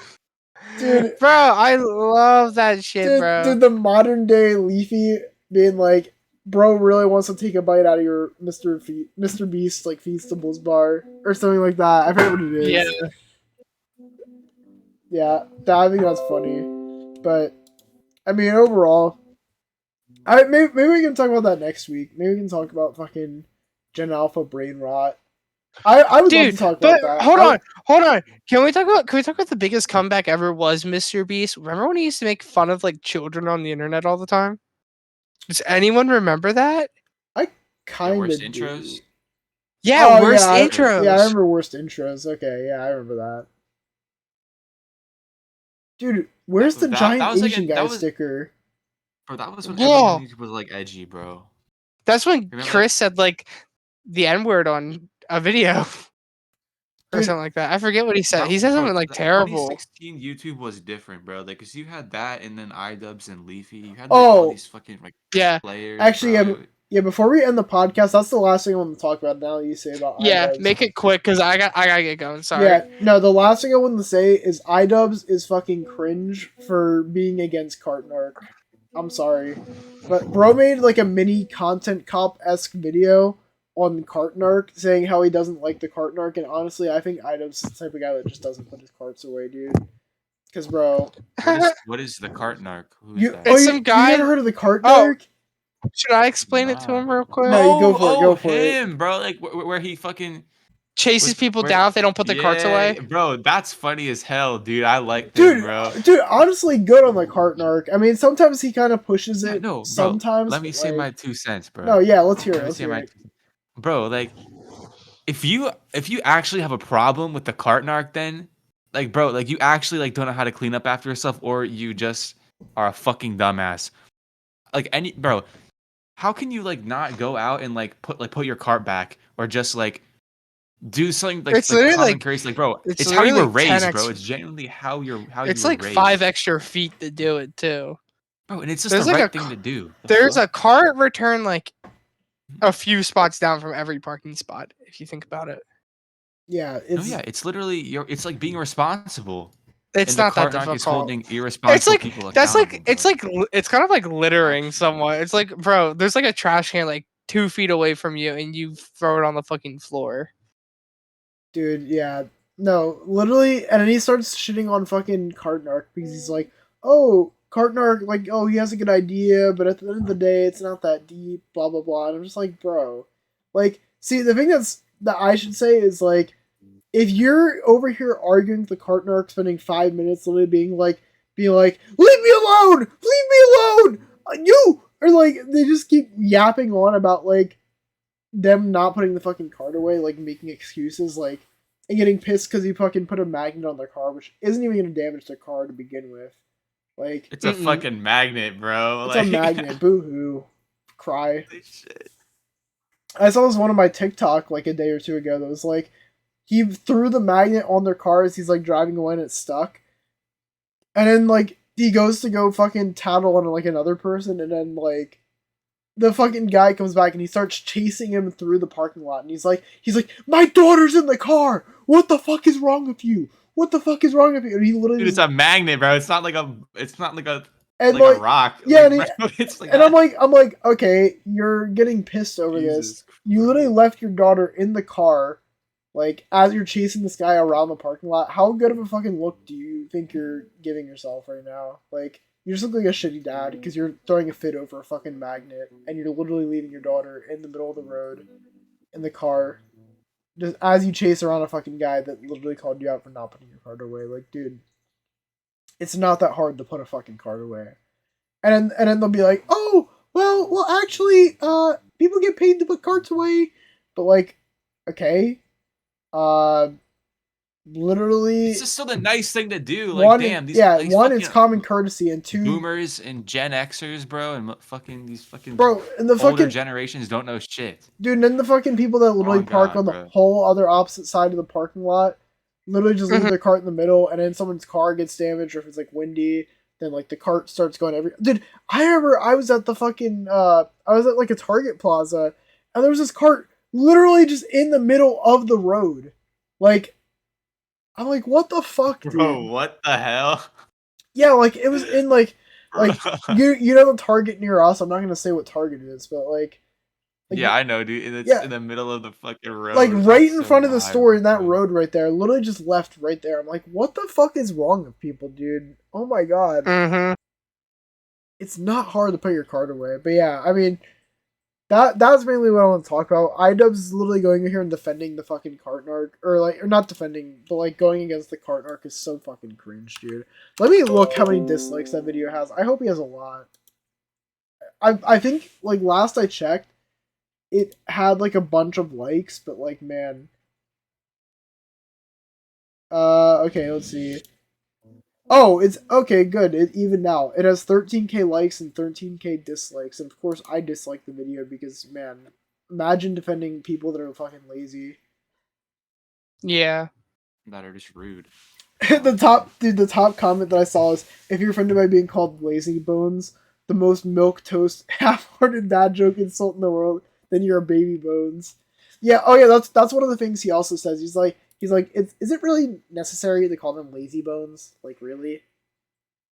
S1: dude,
S3: bro, I love that shit, bro.
S1: dude, the modern day Leafy being like, bro really wants to take a bite out of your Mr. Beast like Feastables bar or something like that. I forget what it is.
S3: Yeah.
S1: Yeah, I think that's funny. But I mean, overall, maybe we can talk about that next week. Maybe we can talk about fucking Gen Alpha brain rot. I would love to talk about that.
S3: Hold on. Can we talk about the biggest comeback ever was Mr. Beast? Remember when he used to make fun of like children on the internet all the time? Does anyone remember that?
S1: I kind of
S2: worst
S1: do.
S2: intros?
S3: Yeah, worst
S1: yeah,
S3: intros.
S1: Yeah, I remember worst intros. Okay, yeah, I remember that. Dude, where's the giant
S2: was like
S1: Asian guy sticker?
S2: Bro, that was when
S3: Yeah.
S2: everyone was like edgy, bro.
S3: That's when
S2: Remember?
S3: Chris said like the N-word on a video or
S1: Dude,
S3: something like that. I forget what he said. He said
S2: Bro,
S3: something like terrible.
S2: 2016 YouTube was different, bro. Like, cause you had that, and then iDubbbz and Leafy. You had like
S1: Oh.
S2: all these fucking like
S3: Yeah.
S2: players.
S1: Actually,
S2: bro.
S1: yeah. Before we end the podcast, that's the last thing I want to talk about. Now that you say about
S3: Yeah,
S1: iDubbbz.
S3: make it quick because I gotta get going. Sorry.
S1: Yeah, no, the last thing I want to say is iDubbbz is fucking cringe for being against Cartnark. I'm sorry. But bro made like a mini content cop-esque video on Cartnark saying how he doesn't like the Cartnark, and honestly, I think iDubbbz is the type of guy that just doesn't put his carts away, dude. Because, bro...
S2: What is the Cartnark? Who's
S1: You,
S2: that?
S3: It's some guy-
S1: You never heard of the Cartnark?
S3: Should I explain it to him real quick?
S1: No, you go for it, go for it.
S2: him, bro. Like where he fucking
S3: Chases people down if they don't put their carts away.
S2: Bro, that's funny as hell, dude. I like
S1: Dude,
S2: him, bro.
S1: Dude, honestly, good on the Cartnark. I mean, sometimes he kind of pushes it.
S2: No, bro.
S1: Sometimes.
S2: Let me say
S1: like...
S2: my 2 cents, bro.
S1: No, yeah, let's hear it.
S2: Let me
S1: Let's
S2: say
S1: hear
S2: my
S1: it.
S2: bro, like if you actually have a problem with the Cartnark, then like bro, like you actually like don't know how to clean up after yourself, or you just are a fucking dumbass. Like bro, how can you like not go out and like put your cart back, or just like do something like
S3: It's literally
S2: common
S3: like
S2: courtesy, like bro,
S3: it's
S2: it's how you were
S3: literally
S2: raised,
S3: 10x.
S2: bro. It's genuinely how
S3: It's
S2: you were
S3: like
S2: raised.
S3: 5 extra feet to do it too.
S2: Bro, and it's just
S3: There's
S2: the
S3: like
S2: right
S3: a
S2: thing to do.
S3: There's a cart return like a few spots down from every parking spot, if you think about it.
S1: Yeah,
S2: No, yeah, it's literally it's like being responsible.
S3: It's
S2: And
S3: not
S2: the
S3: that
S2: Cartnark
S3: difficult.
S2: is holding irresponsible
S3: It's like
S2: people
S3: that's
S2: accountable,
S3: like it's
S2: bro.
S3: like it's kind of like littering somewhat. It's like, bro, there's like a trash can like 2 feet away from you, and you throw it on the fucking floor.
S1: Dude, yeah. No, literally, and then he starts shitting on fucking Cartnark because he's like, oh, Cartnark, like, oh, he has a good idea, but at the end of the day, it's not that deep, blah, blah, blah. And I'm just like, bro. Like, see, the thing that I should say is, like, if you're over here arguing with the Cartnark, spending 5 minutes literally being like, leave me alone! Leave me alone! You! Or, like, they just keep yapping on about, like, them not putting the fucking cart away, like, making excuses, like, and getting pissed because you fucking put a magnet on their car, which isn't even going to damage their car to begin with. Like,
S2: It's a fucking magnet, bro.
S1: It's
S2: like,
S1: a magnet. Boo-hoo. Cry.
S2: Shit.
S1: I saw this one on my TikTok, like, a day or two ago that was, like, he threw the magnet on their car as he's, like, driving away and it's stuck. And then, like, he goes to go fucking tattle on, like, another person, and then, like, the fucking guy comes back and he starts chasing him through the parking lot, and he's like, my daughter's in the car! What the fuck is wrong with you? What the fuck is wrong with you? And he literally
S2: Dude, it's a magnet, bro. It's not like a
S1: and
S2: like a rock.
S1: Yeah,
S2: like, bro, it's like
S1: and I'm like, okay, you're getting pissed over this. You literally left your daughter in the car, like, as you're chasing this guy around the parking lot. How good of a fucking look do you think you're giving yourself right now? Like, You just look like a shitty dad because you're throwing a fit over a fucking magnet and you're literally leaving your daughter in the middle of the road in the car just as you chase around a fucking guy that literally called you out for not putting your card away. Like, dude, it's not that hard to put a fucking card away. And then they'll be like, oh, well, actually, people get paid to put cards away. But, like, okay. Literally,
S2: It's just still the nice thing to do. Like,
S1: one,
S2: damn, these
S1: it's common courtesy, and two,
S2: boomers and Gen Xers, bro, and these fucking
S1: bro, and the
S2: older
S1: fucking
S2: generations don't know shit.
S1: dude, and then the fucking people that literally park
S2: God,
S1: on the
S2: bro.
S1: whole other opposite side of the parking lot, literally just leave
S3: Mhm.
S1: their cart in the middle, and then someone's car gets damaged, or if it's like windy, then like the cart starts going every. Dude, I remember I was at the fucking I was at like a Target plaza, and there was this cart literally just in the middle of the road, like. I'm like, what the fuck, dude?
S2: Bro, what the hell?
S1: Yeah, like it was in like you know the Target near us. I'm not gonna say what Target it is, but like
S2: yeah, I know, dude. And it's
S1: yeah.
S2: in the middle of the fucking road.
S1: Like right in
S2: so
S1: front of the store in that
S2: bro.
S1: road right there, literally just left right there. I'm like, what the fuck is wrong with people, dude? Oh my god,
S3: Mm-hmm.
S1: it's not hard to put your card away. But yeah, I mean, that's mainly what I want to talk about. iDubbbz is literally going in here and defending the fucking cart narc, or not defending, but like going against the cart narc is so fucking cringe, dude. Let me look how many dislikes that video has. I hope he has a lot. I think like last I checked, it had like a bunch of likes, but like man. Okay, let's see. Oh, it's okay, good. It evened out. It has 13k likes and 13k dislikes, and of course I dislike the video because man, imagine defending people that are fucking lazy.
S3: Yeah.
S2: That are just rude.
S1: the top comment that I saw is, if you're offended by being called lazy bones, the most milquetoast half-hearted dad joke insult in the world, then you're a baby bones. Yeah, oh yeah, that's one of the things he also says. He's like, is it really necessary to call them lazy bones? Like, really?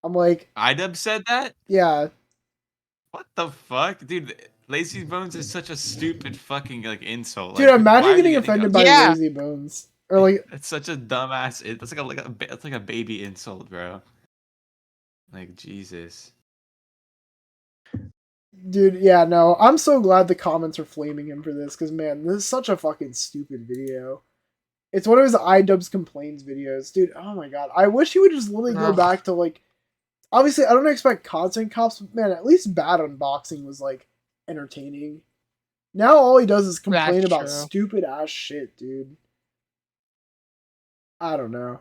S1: I'm like,
S2: iDubbbz said that?
S1: yeah.
S2: What the fuck? Dude, lazy bones is such a stupid fucking like insult.
S1: Dude,
S2: Like, why
S1: imagine
S2: are you
S1: getting offended by
S3: Yeah.
S1: lazy bones. Or like,
S2: It's such a dumbass. It's like a baby insult, bro. Like Jesus.
S1: dude, yeah, no. I'm so glad the comments are flaming him for this, because man, this is such a fucking stupid video. It's one of his iDubbbz complaints videos. Dude, oh my god. I wish he would just literally go
S3: Ugh.
S1: back to like, obviously I don't expect content cops, but man, at least bad unboxing was like entertaining. Now all he does is complain
S3: That's
S1: about
S3: true.
S1: stupid ass shit, dude. I don't know.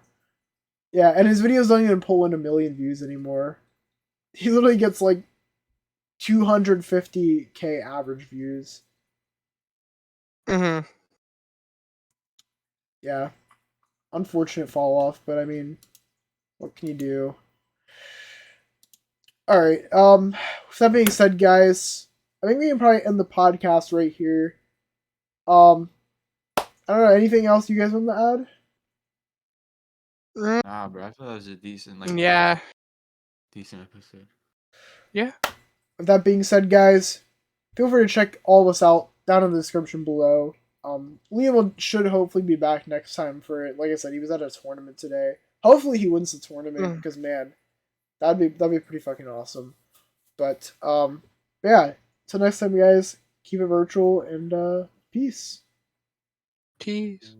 S1: Yeah, and his videos don't even pull in 1 million views anymore. He literally gets like 250k average views.
S3: Mm-hmm.
S1: Yeah. Unfortunate fall off, but I mean, what can you do? Alright, with that being said, guys, I think we can probably end the podcast right here. I don't know, anything else you guys want to add?
S2: Nah, bro. I feel that was a decent decent episode.
S3: Yeah.
S1: With that being said, guys, feel free to check all this out down in the description below. Liam should hopefully be back next time for it. Like I said, he was at a tournament today. Hopefully he wins the tournament because man, that'd be pretty fucking awesome. But yeah. Till next time, guys, keep it virtual and peace.
S3: Peace.